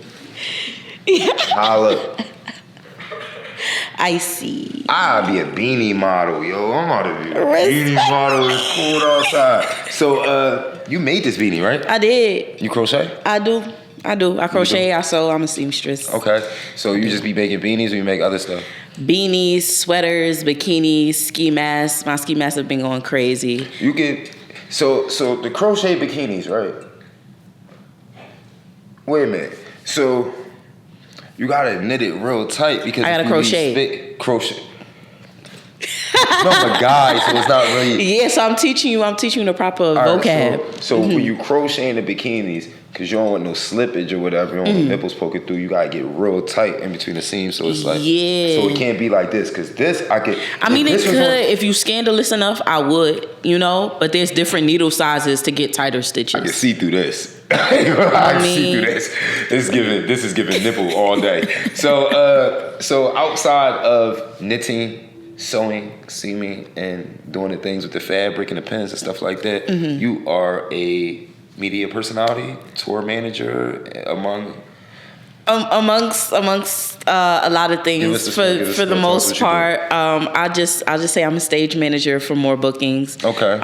Holla. I see. I'll be a beanie model, yo. I'm out to be a beanie model. It's cold outside. So, you made this beanie, right? I did. You crochet? I do. I crochet. I sew. I'm a seamstress. Okay. So you just be making beanies, or you make other stuff? Beanies, sweaters, bikinis, ski masks. My ski masks have been going crazy. You get so the crochet bikinis, right? Wait a minute. So you gotta knit it real tight because I gotta crochet. Crochet. No, but guys, so it's not really. Yeah, so I'm teaching you the proper vocab. So when you crocheting the bikinis, because you don't want no slippage or whatever, you don't want the nipples poking through, you gotta get real tight in between the seams. So it's like, yeah. So it can't be like this, because this I could. I mean, it could if you scandalous enough. I would, but there's different needle sizes to get tighter stitches. I can see through this. I can see through this. This is giving nipple all day. So outside of knitting, sewing, seaming, and doing the things with the fabric and the pens and stuff like that, you are a media personality, tour manager, amongst a lot of things. For the most part, I just say I'm a stage manager for More Bookings. Okay.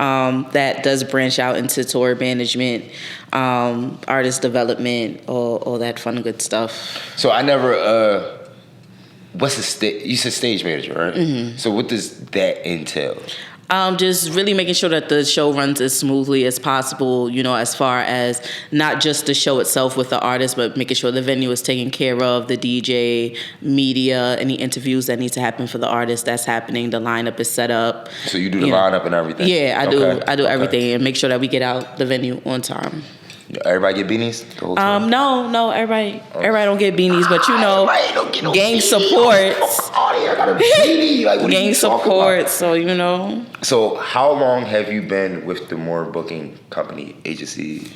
That does branch out into tour management, artist development, all that fun good stuff. So I never. What's you said stage manager, right? So what does that entail? Just really making sure that the show runs as smoothly as possible, you know, as far as not just the show itself with the artist, but making sure the venue is taken care of, the DJ, media, any interviews that need to happen for the artist, that's happening. The lineup is set up. So you do the lineup and everything? Yeah, I do. Okay. I do Okay. everything and make sure that we get out the venue on time. Everybody get beanies the whole time? No, everybody don't get beanies, but you know, Don't get no gang beanie. supports. I got a beanie. Like, what are Gang you talking support, about? so you know. So how long have you been with the More Booking Company agency?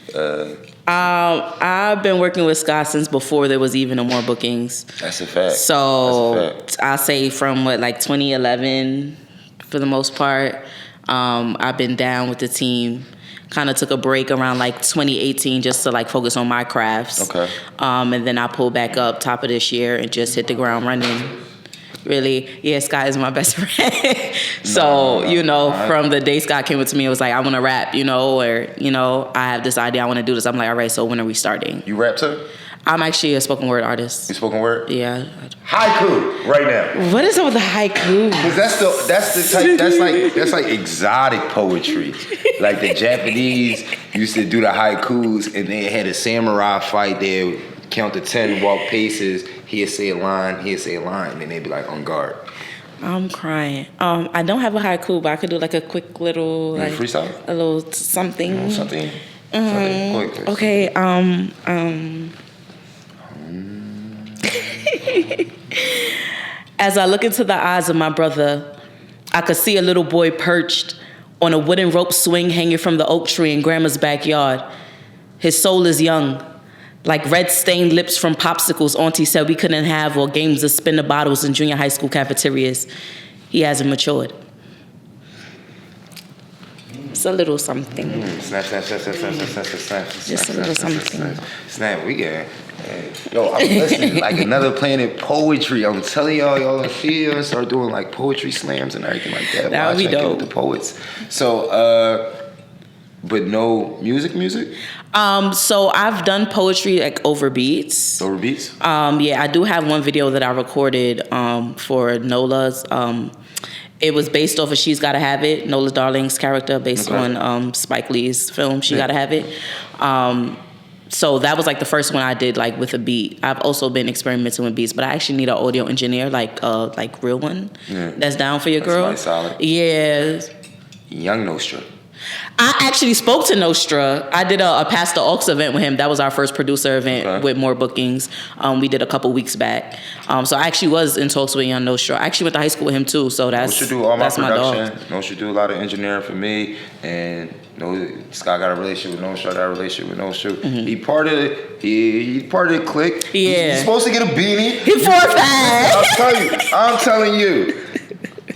I've been working with Scott since before there was even no More Bookings. That's a fact. So That's a fact. I'll say from like 2011 for the most part. I've been down with the team. Kind of took a break around like 2018 just to like focus on my crafts. Okay. And then I pulled back up top of this year and just hit the ground running. Really, yeah, Scott is my best friend. So, you know, from the day Scott came up to me, it was like, I want to rap, you know, or, you know, I have this idea, I want to do this. I'm like, all right, so when are we starting? You rap too? I'm actually a spoken word artist. You spoken word? Yeah. Haiku right now. What is up with the haiku? Cause that's the type that's like exotic poetry. Like the Japanese used to do the haikus and they had a samurai fight. They would count to 10, walk paces. He'd say a line, and then they'd be like on guard. I'm crying. I don't have a haiku, but I could do like a quick little like freestyle? a little something. Something. Quick. Okay. As I look into the eyes of my brother, I could see a little boy perched on a wooden rope swing hanging from the oak tree in grandma's backyard. His soul is young, like red stained lips from popsicles auntie said we couldn't have, or games of spin the bottles in junior high school cafeterias. He hasn't matured. It's a little something. Snap. Just a little something. Snap, we get. Yo, I'm listening like Another Planet poetry. I'm telling y'all should start doing like poetry slams and everything like that. That would be dope. The poets. So, but no music. So I've done poetry like over beats. Over beats. Yeah, I do have one video that I recorded for Nola's. It was based off of She's Gotta Have It, Nola Darling's character, based on Spike Lee's film She Gotta Have It. So that was like the first one I did like with a beat. I've also been experimenting with beats, but I actually need an audio engineer, like real one, that's down for your girl. That's solid. Yeah. Young Nostra. I actually spoke to Nostra. I did a Pastor Aux event with him. That was our first producer event with More Bookings. We did a couple weeks back. So I actually was in talks with young Nostra. I actually went to high school with him too. So Nostra do all my that's production. My dog. Nostra do a lot of engineering for me, and Scott got a relationship with Nostra. I got a relationship with Nostra. Mm-hmm. He part of it. He part of the clique. Yeah. He's supposed to get a beanie. He 4'5". I'm telling you.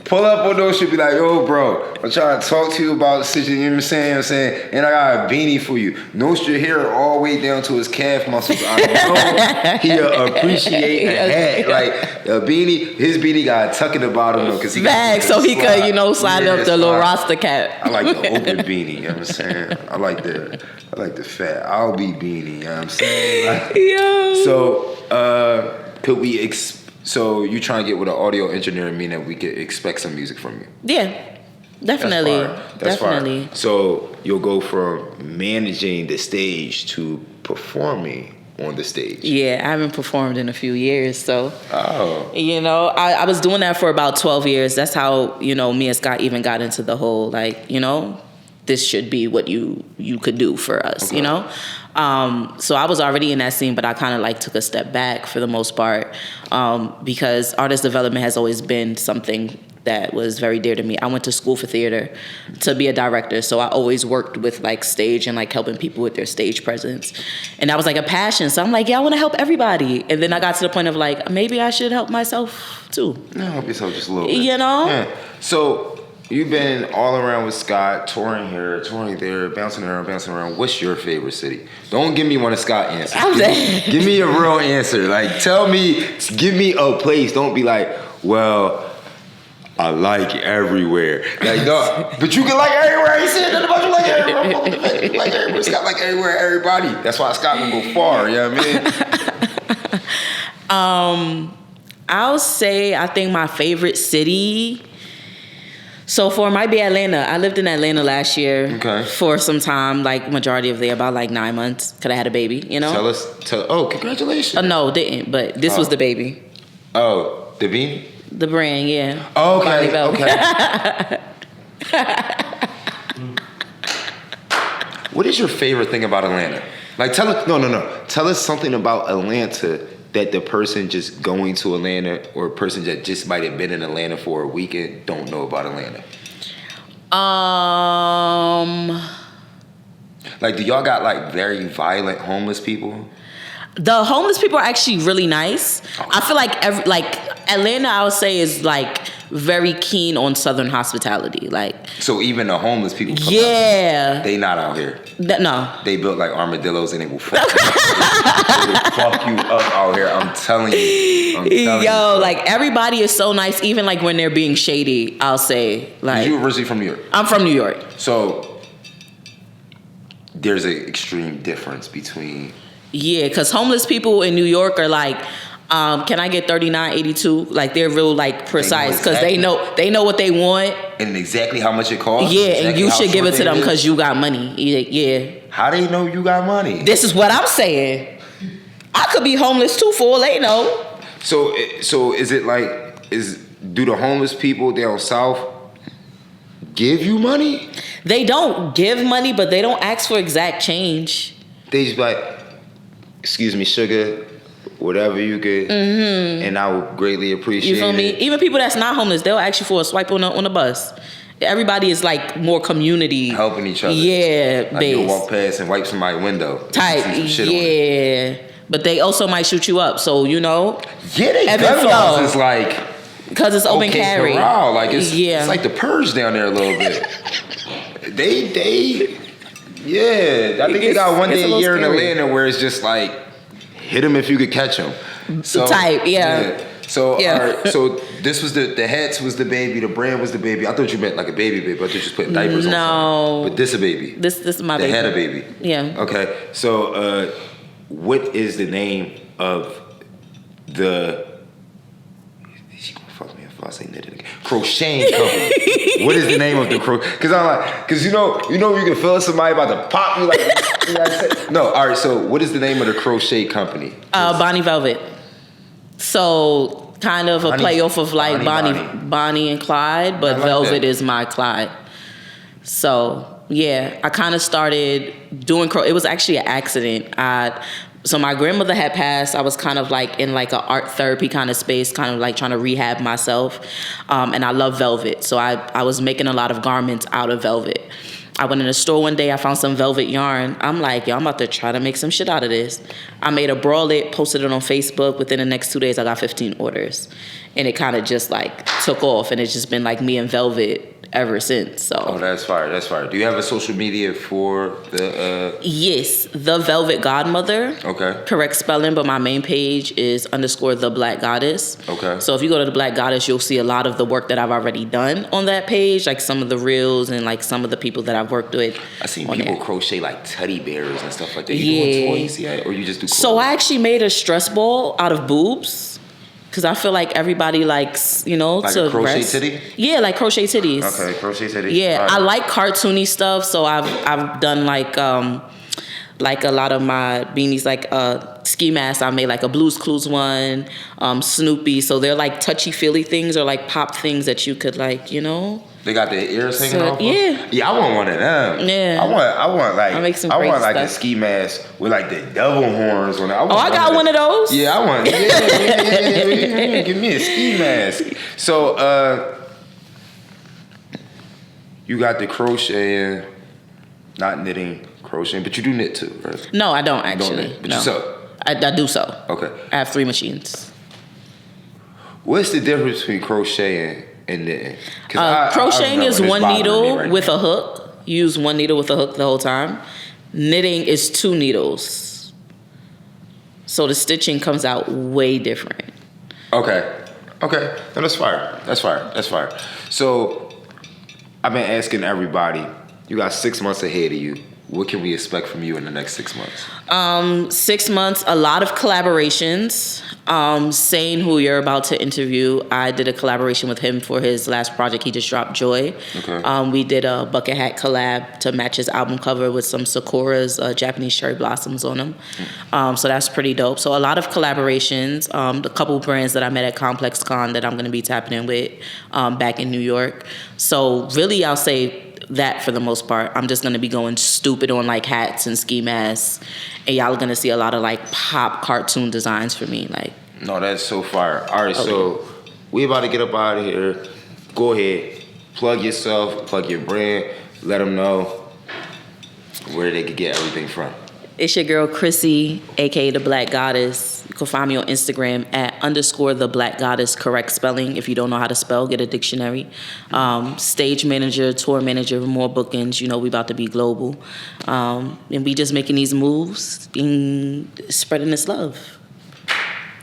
Pull up on those shit, be like, yo, bro, I'm trying to talk to you about the situation, you know what I'm saying? And I got a beanie for you. Nostra hair all the way down to his calf muscles. I know he'll appreciate a hat. Like, a beanie, his beanie got tuck in the bottom, though, because he Bag, so he could, slide up the little roster cap. I like the open beanie, you know what I'm saying? I like the fat. I'll be beanie, you know what I'm saying? Like, so, could we So you trying to get with an audio engineer, meaning that we could expect some music from you? Yeah, definitely. That's definitely. fire. So you'll go from managing the stage to performing on the stage. Yeah, I haven't performed in a few years, so. Oh. I was doing that for about 12 years. That's how, me and Scott even got into the whole, this should be what you could do for us, So I was already in that scene, but I kind of took a step back for the most part, because artist development has always been something that was very dear to me. I went to school for theater to be a director, so I always worked with stage and helping people with their stage presence, and that was a passion. So I'm I want to help everybody, and then I got to the point of maybe I should help myself too. Yeah, help yourself just a little bit. Yeah. So. You've been all around with Scott, touring here, touring there, bouncing around. What's your favorite city? Don't give me one of Scott answers. Give me a real answer. Give me a place. Don't be well, I like everywhere. No, but you can like everywhere. I ain't saying nothing about you like everywhere. You like everywhere. Scott like everywhere, everybody. That's why Scott can go far, you know what I mean? I'll say I think my favorite city. So for might be Atlanta. I lived in Atlanta last year Okay. for some time, like majority of there, about like 9 months. Cause I had a baby, you know. Oh, congratulations. No, didn't. But this was the baby. Oh, the beanie? The brand, yeah. Oh, Bonnie okay. Velvet. Okay. What is your favorite thing about Atlanta? Like, tell us. No. Tell us something about Atlanta that the person just going to Atlanta or a person that just might have been in Atlanta for a weekend don't know about Atlanta. Like, do y'all got like very violent homeless people? The homeless people are actually really nice. I feel like Atlanta, I would say, is like very keen on Southern hospitality. Like, so even the homeless people, yeah, they not out here. No, they built like armadillos and they will fuck you up. They will fuck you up out here. I'm telling you. Yo, like everybody is so nice, even like when they're being shady. I'll say, like, you originally from New York? I'm from New York. So there's an extreme difference between. Yeah, because homeless people in New York are like, can I get $39.82? Like they're real like precise because they know what they want and exactly how much it costs. Yeah, exactly, and you should give it to them because you got money. Yeah. How they know you got money? This is what I'm saying. I could be homeless too for all they know. So is it like do the homeless people down south give you money? They don't give money, but they don't ask for exact change. They just like, excuse me, sugar, whatever you get, and I would greatly appreciate it. You feel me? Even people that's not homeless, they'll ask you for a swipe on the bus. Everybody is like more community. Helping each other. Yeah, like you'll walk past and wipe somebody's window. Type, yeah. But they also might shoot you up, so you know. Yeah, they gun laws is like. Because it's open carry. Corral. Like it's like the purge down there a little bit. Yeah, I think they got one day a year in Atlanta where it's just like, hit them if you could catch them. So, type, yeah. So, all right, so this was the hats was the baby, the brand was the baby. I thought you meant like a baby, but I thought you just put diapers on. No. But this a baby. This is my baby. They had a baby. Yeah. Okay, so what is the name of the... She gonna fuck me if I say knitting again. Crocheting company. What is the name of the Because I'm like, because you know you can feel somebody about to pop you like. No, all right. So what is the name of the crochet company? Bonnie Velvet. So kind of a playoff of like Bonnie and Clyde, but like Velvet is my Clyde. So yeah, I kind of started doing it was actually an accident. So my grandmother had passed. I was kind of like in like an art therapy kind of space, kind of like trying to rehab myself. And I love velvet. So I was making a lot of garments out of velvet. I went in a store one day, I found some velvet yarn. I'm like, yo, I'm about to try to make some shit out of this. I made a bralette, posted it on Facebook. Within the next 2 days, I got 15 orders. And it kind of just like took off. And it's just been like me and velvet ever since. So. Oh, that's fire. That's fire. Do you have a social media for the... Yes, The Velvet Godmother. Okay. Correct spelling, but my main page is _ The Black Goddess. Okay. So if you go to The Black Goddess, you'll see a lot of the work that I've already done on that page, like some of the reels and like some of the people that I've worked with. I've seen people crochet like teddy bears and stuff like that. You doing toys yet, or you just do clothes? So I actually made a stress ball out of boobs. Because I feel like everybody likes, like to a crochet rest. titty? Yeah, like crochet titties. Okay, crochet titties. Yeah, right. I like cartoony stuff, so I've done like a lot of my beanies, like ski masks. I made like a Blue's Clues one, Snoopy. So they're like touchy feely things or like pop things that you could like, They got their ears hanging off. Yeah. Yeah, I want one of them. Yeah. I want like I make some I great want like stuff. a ski mask with like the devil horns on it. I got one of those. Yeah, I want. Yeah. Give me a ski mask. So you got the crocheting, not knitting, crocheting, but you do knit too, right? No, I don't actually. But you sew. I do sew. Okay. I have 3 machines. What's the difference between crocheting and knitting? Crocheting is one needle right with now. a hook. You use one needle with a hook the whole time. Knitting is 2 needles. So the stitching comes out way different. Okay. No, that's fire. So I've been asking everybody, you got 6 months ahead of you. What can we expect from you in the next 6 months? 6 months, a lot of collaborations. Sane, who you're about to interview, I did a collaboration with him for his last project. He just dropped Joy. Okay. We did a bucket hat collab to match his album cover with some sakuras, Japanese cherry blossoms on them. So that's pretty dope. So a lot of collaborations. A couple brands that I met at Complex Con that I'm going to be tapping in with back in New York. So really, I'll say that for the most part. I'm just gonna be going stupid on like hats and ski masks, and y'all are gonna see a lot of like pop cartoon designs for me. Like, No, that's so fire. All right, so we about to get up out of here. Go ahead, plug yourself, plug your brand, let them know where they could get everything from. it's your girl Chrissy, aka the Black Goddess. You can find me on Instagram at _the Black Goddess, correct spelling. If you don't know how to spell, get a dictionary. Stage manager, tour manager, more bookings. You know we about to be global, and we just making these moves and spreading this love.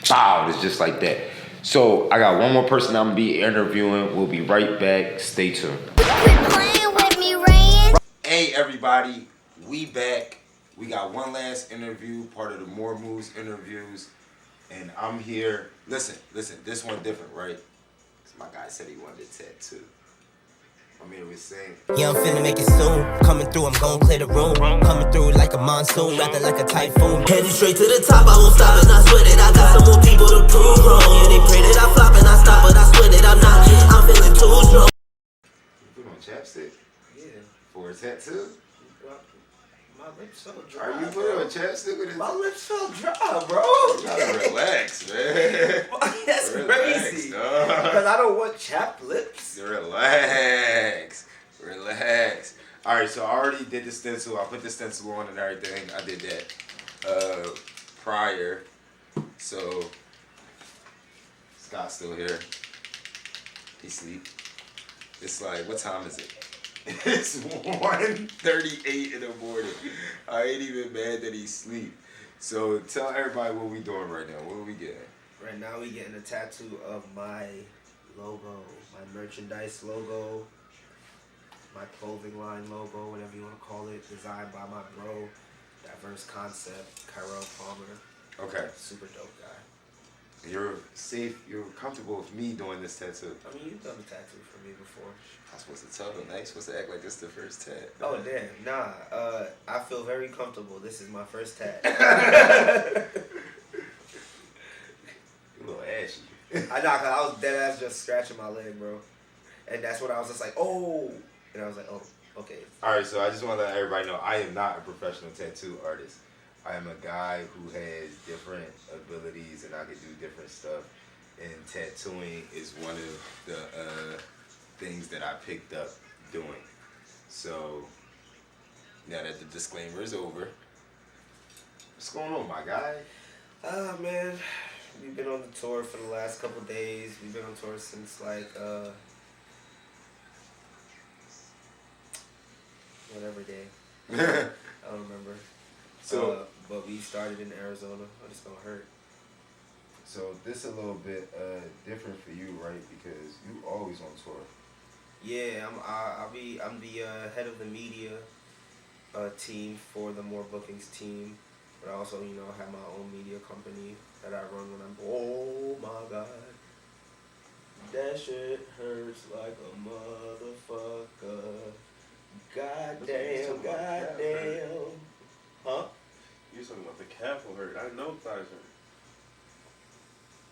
Wow, it's just like that. So I got one more person I'm gonna be interviewing. We'll be right back. Stay tuned. Quit playing with me, Rain. Hey everybody, we back. We got one last interview, part of the MorMoves interviews, and I'm here. Listen, this one different, right? 'Cause my guy said he wanted a tattoo. I'm here with Sing. Yeah, I'm finna make it soon. Coming through, I'm gon' clear the room. Coming through like a monsoon, rapping like a typhoon. Heading straight to the top, I won't stop and I swear that I got some more people to prove wrong. Yeah, they pray that I flop and I stop, but I swear that I'm not. I'm feeling too strong. You put on chapstick? Yeah. For a tattoo? My lips so dry. Are you putting on chapstick with it? My lips so dry, bro. You gotta relax, man. That's Relax, crazy. dog. Because I don't want chapped lips. Relax. All right, so I already did the stencil. I put the stencil on and everything. I did that prior. So Scott's still here. He sleep. It's like, what time is it? It's 1:38 in the morning. I ain't even mad that he sleep. So tell everybody what we doing right now. What are we getting? Right now we getting a tattoo of my logo, my merchandise logo, my clothing line logo, whatever you want to call it, designed by my bro, Diverse Concept, Kyrell Palmer. Okay. Super dope guy. You're safe, you're comfortable with me doing this tattoo. I mean, you've done a tattoo for me before. I'm supposed to tell them, I ain't supposed to act like this the first tat. Oh, damn. Nah, I feel very comfortable. This is my first tat. You a little ashy. I know, cause I was dead ass just scratching my leg, bro. And that's when I was just like, oh. And I was like, oh, okay. Alright, so I just want to let everybody know I am not a professional tattoo artist. I am a guy who has different abilities and I can do different stuff. And tattooing is one of the things that I picked up doing. So now that the disclaimer is over, what's going on, my guy? Man, we've been on the tour for the last couple days. We've been on tour since like whatever day. I don't remember. So, but we started in Arizona. Oh, it's gonna hurt. so this a little bit different for you, right? Because you always on tour. Yeah, I'm the head of the media team for the More Bookings team, but I also have my own media company that I run when I'm. Oh my God, that shit hurts like a motherfucker. Goddamn. Huh? You talking about the calf will hurt. I know thighs hurt.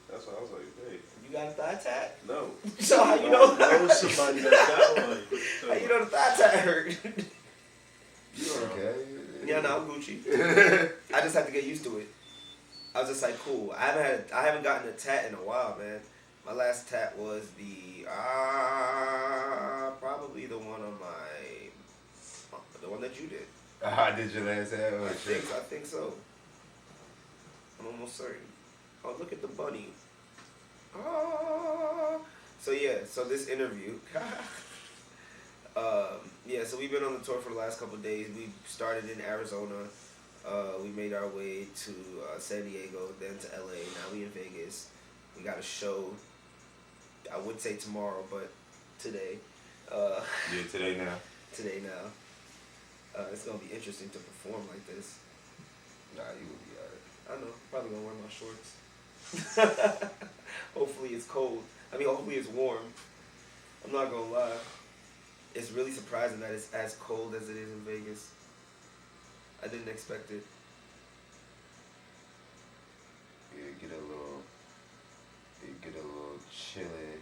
That's why I was like, hey. You got a thigh tat? No. So how you know? I know somebody that got one. So. How you know the thigh tat hurt? You okay? Yeah, no, I'm Gucci. I just have to get used to it. I was just like, cool. I haven't gotten a tat in a while, man. My last tat was the probably the one on the one that you did. Did your last tat? I think so. I'm almost certain. Oh, look at the bunny. So yeah, so this interview. Yeah, so we've been on the tour for the last couple of days. We started in Arizona. We made our way to San Diego, then to LA. Now we in Vegas. We got a show. I would say tomorrow, but today. Yeah, today now. Today now. It's gonna be interesting to perform like this. Nah, you will be alright. I know. Probably gonna wear my shorts. Hopefully it's cold. I mean, hopefully it's warm. I'm not gonna lie. It's really surprising that it's as cold as it is in Vegas. I didn't expect it. It get a little chilly.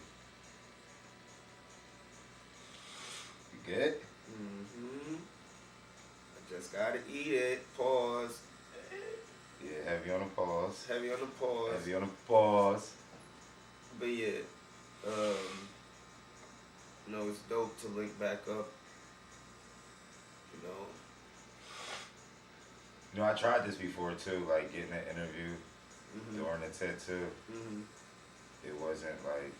You good? Mm-hmm. I just gotta eat it. Pause. Yeah, heavy on the pause. Heavy on the pause. Heavy on the pause. But yeah, it's dope to link back up. I tried this before too, like getting an interview during the tattoo. Mm-hmm. It wasn't like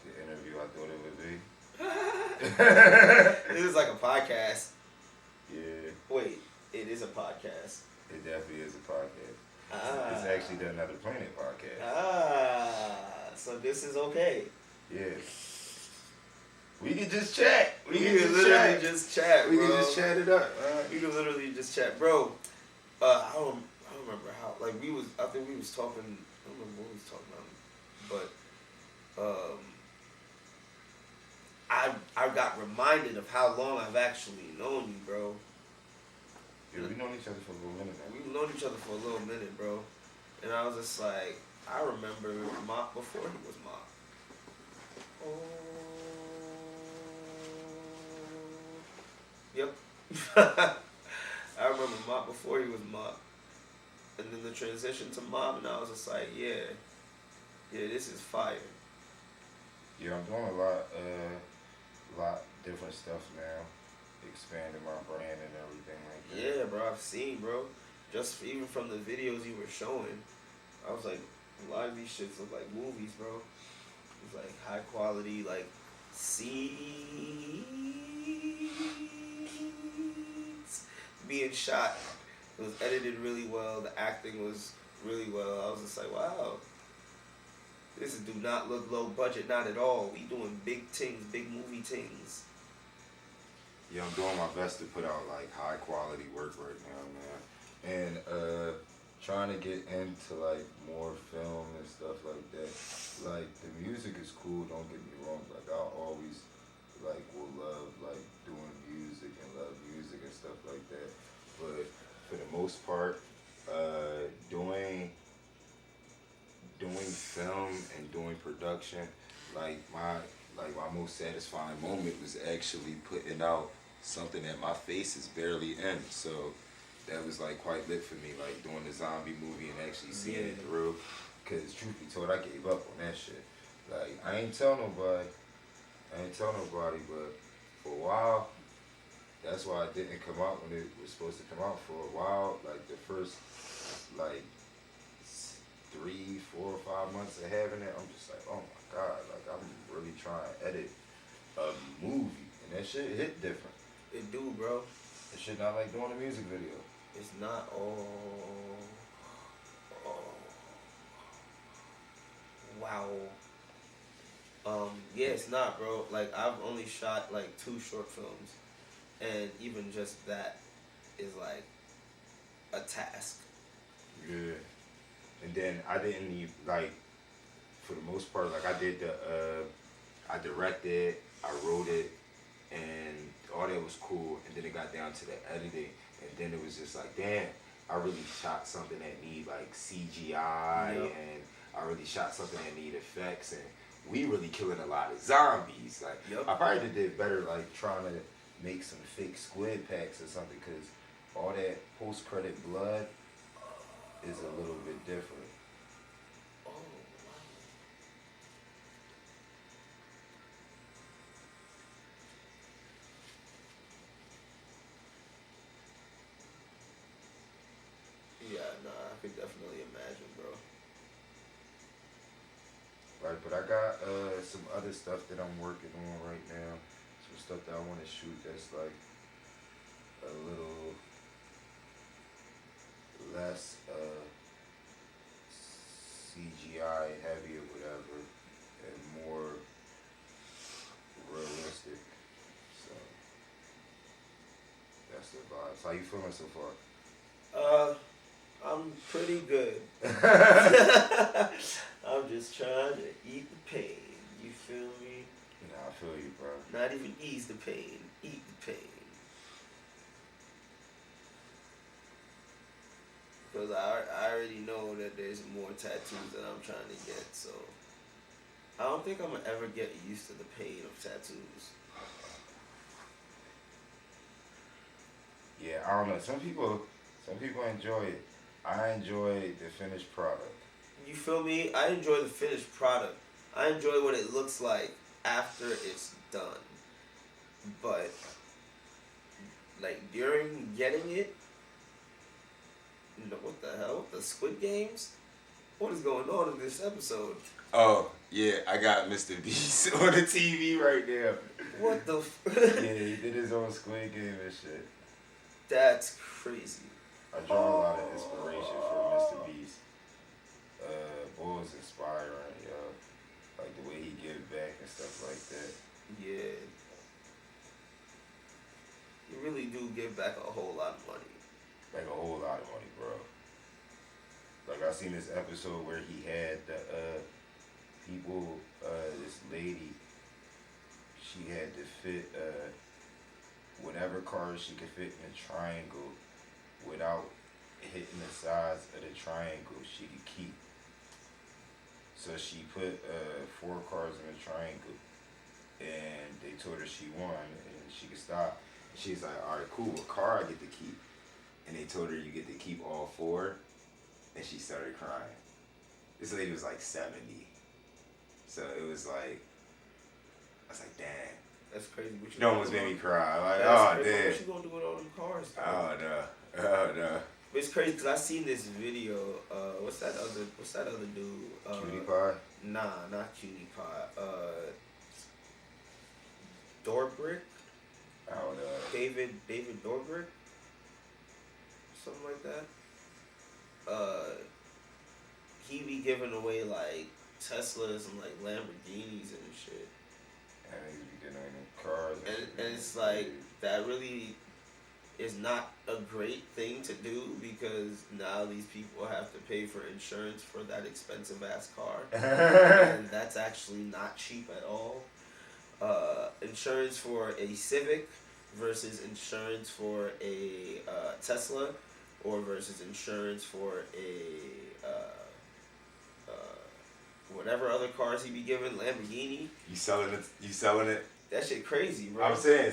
the interview I thought it would be. This is like a podcast. Yeah. Wait, it is a podcast. It definitely is a podcast. Ah. It's actually the Another Planet podcast. So this is okay. Yeah. We can just chat. We can literally just chat, bro. We can just chat it up. We can literally just chat, bro. I don't remember how. Like I think we was talking. I don't remember what we was talking about, but I got reminded of how long I've actually known you, bro. Yeah, we've known each other for a little minute now. We've known each other for a little minute, bro. And I was just like, I remember Mop before he was Mop. Yep. I remember Mop before he was Mop. And then the transition to Mop, and I was just like, yeah, this is fire. Yeah, I'm doing a lot different stuff now. Expanding my brand and everything like that. Yeah, bro, I've seen, bro. Just even from the videos you were showing, I was like, a lot of these shits look like movies, bro. It's like high quality, like scenes being shot. It was edited really well. The acting was really well. I was just like, wow. This do not look low budget, not at all. We doing big things, big movie things. Yeah, I'm doing my best to put out like high quality work right now, man. And trying to get into like more film and stuff like that. Like the music is cool, don't get me wrong. Like I always like will love like doing music and love music and stuff like that. But for the most part, doing film and doing production, like my most satisfying moment was actually putting out something that my face is barely in. So that was like quite lit for me, like doing the zombie movie and actually seeing it through. Cause truth be told, I gave up on that shit. Like I ain't tell nobody, but for a while, that's why it didn't come out when it was supposed to come out. For a while, like the first like 3, 4, 5 months of having it, I'm just like, oh my God, like I'm really trying to edit a movie, and that shit hit different. It do, bro. It shit not like doing a music video. It's not wow. Yeah, it's not, bro. Like I've only shot like 2 short films, and even just that is like a task. Yeah. And then I didn't even like, for the most part, like I did I directed, I wrote it, and all that was cool. And then it got down to the editing, and then it was just like, damn, I really shot something that need like CGI, and I really shot something that need effects, and we really killing a lot of zombies. Like I probably did better like trying to make some fake squid packs or something, because all that post-credit blood is a little bit different. Yeah, nah, I could definitely imagine, bro. Right, but I got some other stuff that I'm working on right now. Some stuff that I want to shoot that's like a little less CGI heavy or whatever, and more realistic. So that's the vibes. How you feeling so far? I'm I'm pretty good. I'm just trying to eat the pain. You feel me? Nah, I feel you, bro. Not even ease the pain. Eat the pain. Because I already know that there's more tattoos that I'm trying to get, so I don't think I'm gonna ever get used to the pain of tattoos. Yeah, I don't know. Some people enjoy it. I enjoy the finished product. You feel me? I enjoy the finished product. I enjoy what it looks like after it's done. But like during getting it, what the hell? The Squid Games? What is going on in this episode? Oh, yeah, I got Mr. Beast on the TV right now. What the Yeah, he did his own Squid Game and shit. That's crazy. I draw a lot of inspiration from Mr. Beast. Boy was inspiring, yo. Like the way he gives back and stuff like that. Yeah. You really do give back a whole lot of money. Like a whole lot of money, bro. Like I seen this episode where he had the people, this lady, she had to fit whatever cars she could fit in a triangle without hitting the sides of the triangle she could keep. So she put 4 cars in a triangle and they told her she won and she could stop. She's like, all right, cool, what car I get to keep? And they told her you get to keep all 4 and she started crying. This lady was like 70. So it was like, I was like, damn. That's crazy. It almost made me cry. Like, That's oh, crazy. damn. What you gonna do with all them cars? Oh, no. Oh, no. But it's crazy because I seen this video. What's that other dude? Cutie Pie? Nah, not Cutie Pie. Dorbrick. I don't know. David Dorbrick. Something like that. He be giving away like Teslas and like Lamborghinis and shit. And he be getting in cars. And it's like that really is not a great thing to do because now these people have to pay for insurance for that expensive ass car. And that's actually not cheap at all. Insurance for a Civic versus insurance for a Tesla or versus insurance for a whatever other cars he be giving, Lamborghini. You selling it? That shit crazy, bro. I'm saying,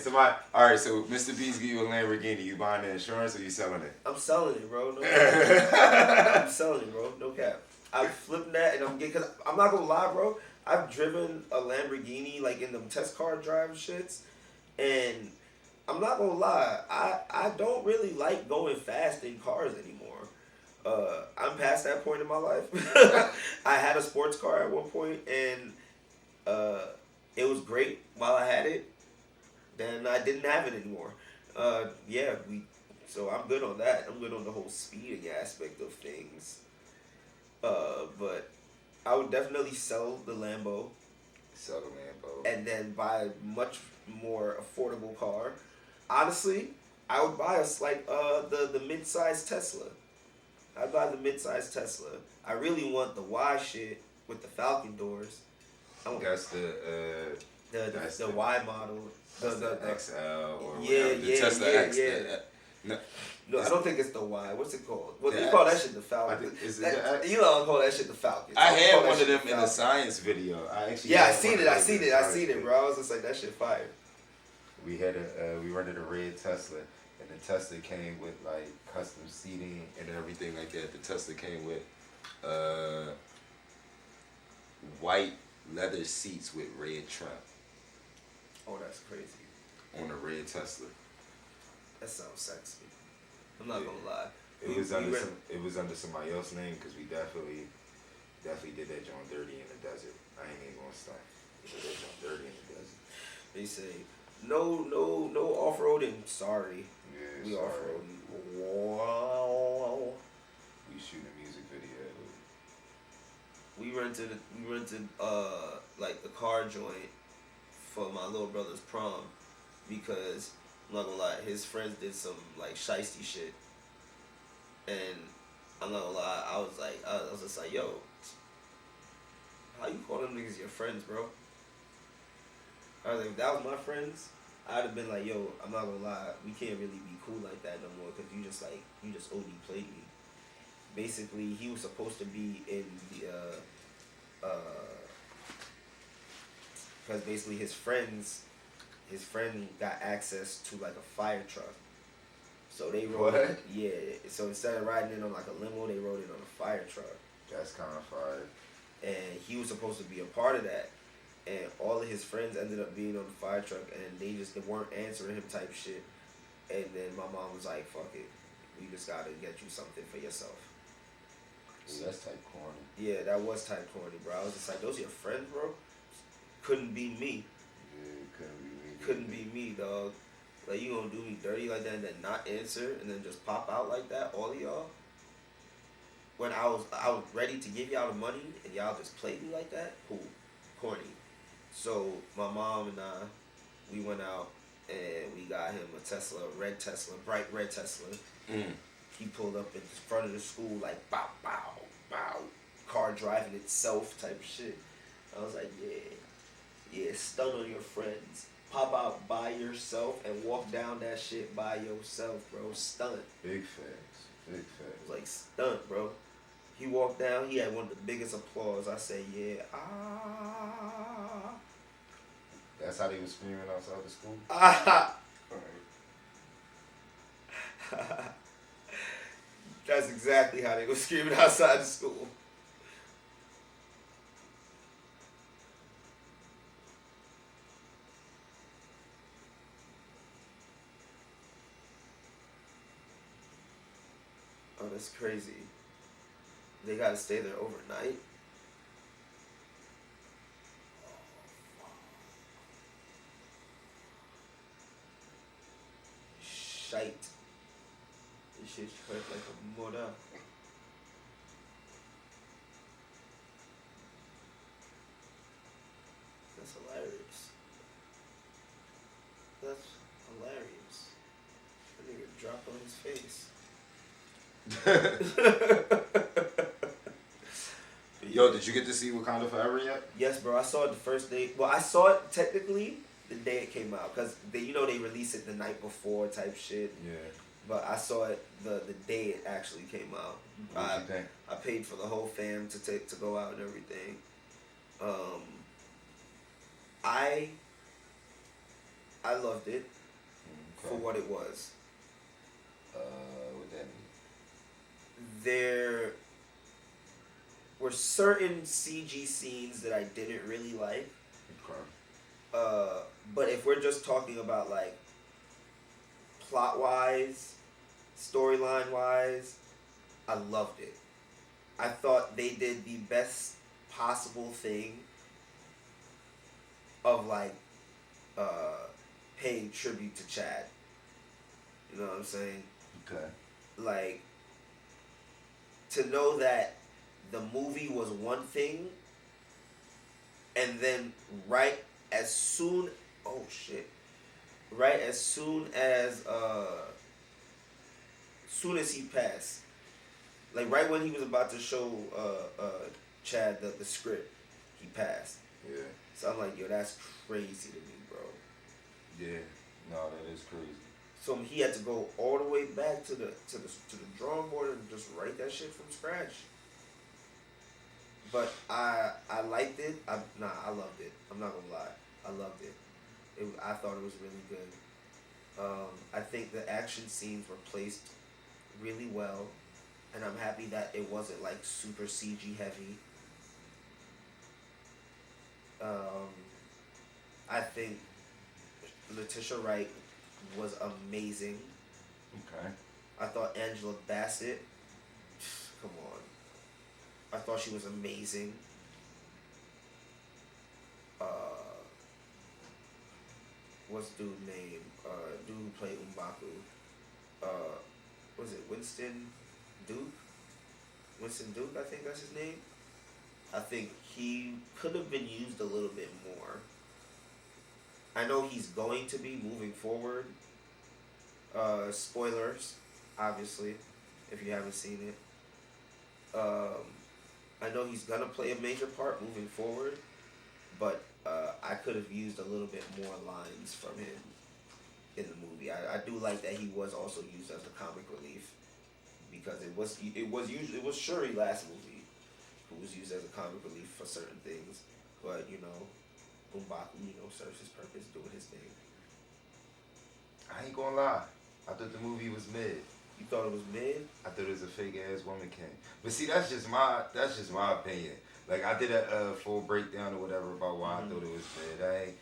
alright, so Mr. Beast give you a Lamborghini, you buying the insurance or you selling it? I'm selling it, bro. No cap. I'm selling it, bro. No cap. I'm flipping that and I'm getting, cause I'm not gonna lie, bro. I've driven a Lamborghini like in them test car drive shits, and I'm not gonna lie, I don't really like going fast in cars anymore. I'm past that point in my life. I had a sports car at one point, and it was great while I had it. Then I didn't have it anymore. So I'm good on that. I'm good on the whole speeding aspect of things. But I would definitely sell the Lambo. Sell the Lambo. And then buy a much more affordable car. Honestly, I would buy the mid-size Tesla. I'd buy the mid-size Tesla. I really want the Y shit with the Falcon doors. That's the Y model. The XL or the Tesla X. No, I don't think it's the Y. What's it called? What do you call that shit? The Falcon. You don't call that shit the Falcon. I had one of them in a science video. I seen it, bro. I was just like, that shit fire. We rented a red Tesla, and the Tesla came with like custom seating and everything like that. The Tesla came with white leather seats with red trim. Oh, that's crazy. On a red Tesla. That sounds sexy. I'm not gonna lie. It was under somebody else's name because we definitely did that joint dirty in the desert. I ain't even gonna stunt. We did that joint dirty in the desert. They say no off roading. Sorry. Yeah, we sorry. off roading. Wow. We shooting a music video. We rented like the car joint for my little brother's prom because I'm not gonna lie, his friends did some like shiesty shit, and I'm not gonna lie. I was just like, yo, how you call them niggas your friends, bro? I was like, if that was my friends, I'd have been like, yo, I'm not gonna lie, we can't really be cool like that no more because you just OD played me. Basically, he was supposed to be in the, because basically his friend got access to like a fire truck. So they rode, What? yeah. So instead of riding in on like a limo, they rode in on a fire truck. That's kind of fire. And he was supposed to be a part of that. And all of his friends ended up being on the fire truck, and they weren't answering him type shit. And then my mom was like, "Fuck it, we just gotta get you something for yourself." Ooh, that's type corny. Yeah, that was type corny, bro. I was just like, "Those are your friends, bro? Couldn't be me. Yeah, it couldn't be me. Couldn't be me, dog. Like you gonna do me dirty like that, and then not answer, and then just pop out like that, all of y'all." When I was ready to give y'all the money, and y'all just played me like that. Cool, corny. So my mom and I, we went out and we got him a Tesla, red Tesla, bright red Tesla. He pulled up in front of the school like bow, bow, bow, car driving itself type shit. I was like, yeah, stun on your friends. Pop out by yourself and walk down that shit by yourself, bro. Stunt. Big facts. Big facts. Like stunt, bro. He walked down. He had one of the biggest applause. I said, yeah, That's how they was screaming outside the school? That's exactly how they were screaming outside the school. Oh, that's crazy. They gotta stay there overnight? Shite. This shit hurt like a mother. That's hilarious. That's hilarious. That nigga dropped on his face. Yo, did you get to see Wakanda Forever yet? Yes, bro. I saw it the first day. Well, I saw it technically the day it came out because they release it the night before type shit. Yeah. But I saw it the day it actually came out. What you think? I paid for the whole fam to go out and everything. I loved it for what it was. What that mean? There were certain CG scenes that I didn't really like. Okay. But if we're just talking about like plot wise, storyline wise, I loved it. I thought they did the best possible thing of like paying tribute to Chad. You know what I'm saying? Okay. Like to know that the movie was one thing and then right as soon as he passed, like right when he was about to show Chad the script, he passed. Yeah. So I'm like, yo, that's crazy to me, bro. Yeah. No, that is crazy. So he had to go all the way back to the drawing board and just write that shit from scratch. But I liked it. I loved it. I'm not gonna lie. I loved it. I thought it was really good. I think the action scenes were placed really well, and I'm happy that it wasn't like super CG heavy. I think Letitia Wright was amazing. Okay. I thought Angela Bassett, come on. I thought she was amazing. What's the dude's name? Dude who played M'Baku. Was it Winston Duke? Winston Duke, I think that's his name. I think he could have been used a little bit more. I know he's going to be moving forward. Spoilers, obviously, if you haven't seen it. I know he's gonna play a major part moving forward, but I could have used a little bit more lines from him in the movie. I do like that he was also used as the comic relief, because it was Shuri last movie who was used as a comic relief for certain things, but M'Baku serves his purpose, doing his thing. I ain't gonna lie. I thought the movie was mid. You thought it was mid? I thought it was a fake ass woman king. But see, that's just my opinion. Like, I did a full breakdown or whatever about why I thought it was mid. I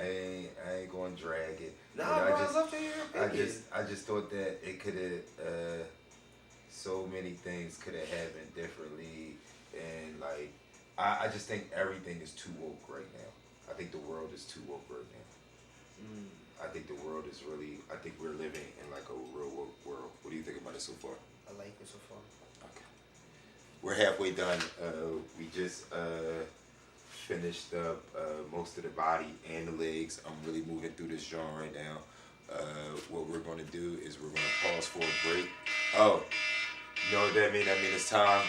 ain't gonna drag it. Nah, bro, I love to hear your opinion. I just thought that it could have so many things could have happened differently, and like I just think everything is too woke right now. I think the world is too woke right now. I think the world is really. I think we're living in like a real woke world. What do you think about it so far? I like it so far. Okay. We're halfway done. We just finished up most of the body and the legs. I'm really moving through this genre right now. What we're going to do is we're going to pause for a break. Oh, you know what that means? That means it's time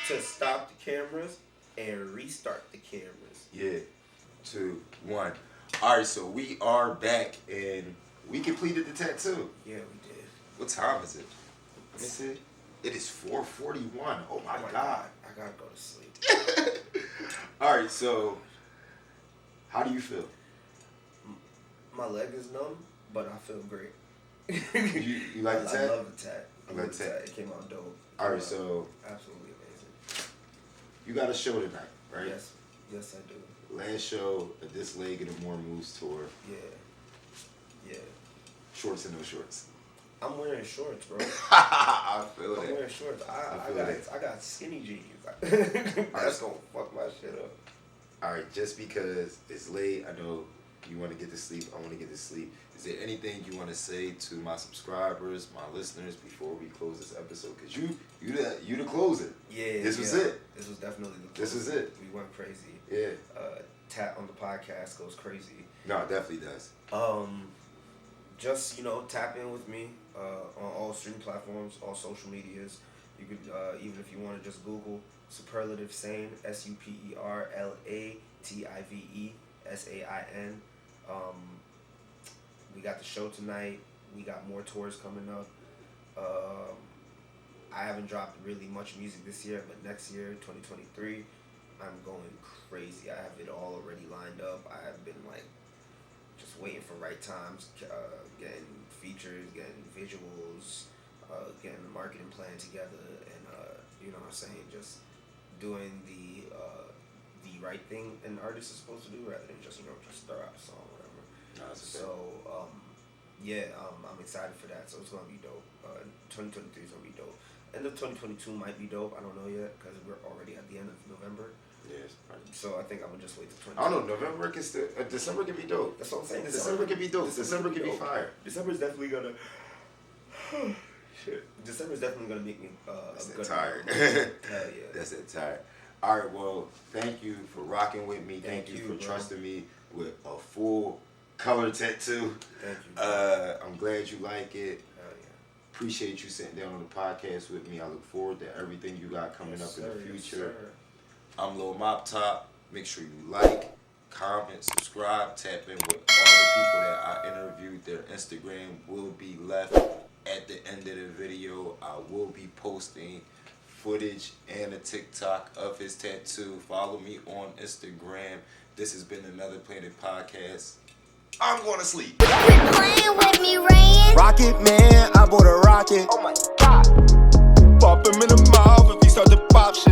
to stop the cameras and restart the cameras. Yeah. 2, 1. All right, so we are back and we completed the tattoo. Yeah, we did. What time is it? Let me see. It is 4:41. Oh my God. I gotta go to sleep. All right, so how do you feel? My leg is numb, but I feel great. You like the tat? I love the tat. I love the tat. It came out dope. All right, so absolutely amazing. You got a show tonight, right? Yes, I do. Last show of this leg of the MorMoves tour. Yeah. Shorts and no shorts. I'm wearing shorts, bro. I feel I'm it. wearing shorts. I got skinny jeans. That's gonna fuck my shit up. All right, just because it's late, I know you want to get to sleep. I want to get to sleep. Is there anything you want to say to my subscribers, my listeners, before we close this episode? Cause you the closer. Yeah. This was it. This was definitely the closer. This was it. We went crazy. Yeah. Tat on the podcast goes crazy. No, it definitely does. Just tap in with me on all streaming platforms, all social medias. You could even if you want to just Google Superlative Sane, SuperlativeSain. We got the show tonight. We got more tours coming up. I haven't dropped really much music this year, but next year, 2023, I'm going crazy. I have it all already lined up. I have been just waiting for right times, getting features, getting visuals, getting the marketing plan together, and you know what I'm saying, just doing the right thing an artist is supposed to do rather than just throw out a song or whatever. I'm excited for that. So it's gonna be dope. 2023 is gonna be dope. End of 2022 might be dope. I don't know yet because we're already at the end of November. Yes. So I think I'm gonna just wait till 2022. I don't know. November can still. December can be dope. That's what I'm saying. December can be dope. December can be fire. December's definitely gonna. Shit. December's definitely gonna make me tired. Hell yeah. That's it. Tired. All right. Well, thank you for rocking with me. Thank you for trusting me with a full color tattoo. Thank you. I'm glad you like it. Appreciate you sitting down on the podcast with me. I look forward to everything you got coming up in the future. I'm Lil Mop Top. Make sure you like, comment, subscribe, tap in with all the people that I interviewed. Their Instagram will be left at the end of the video. I will be posting footage and a TikTok of his tattoo. Follow me on Instagram. This has been another Planet Podcast. I'm going to sleep. Playing with me, Rain. Rocket man, I bought a rocket. Oh my God. Pop him in the mouth if he start to pop shit.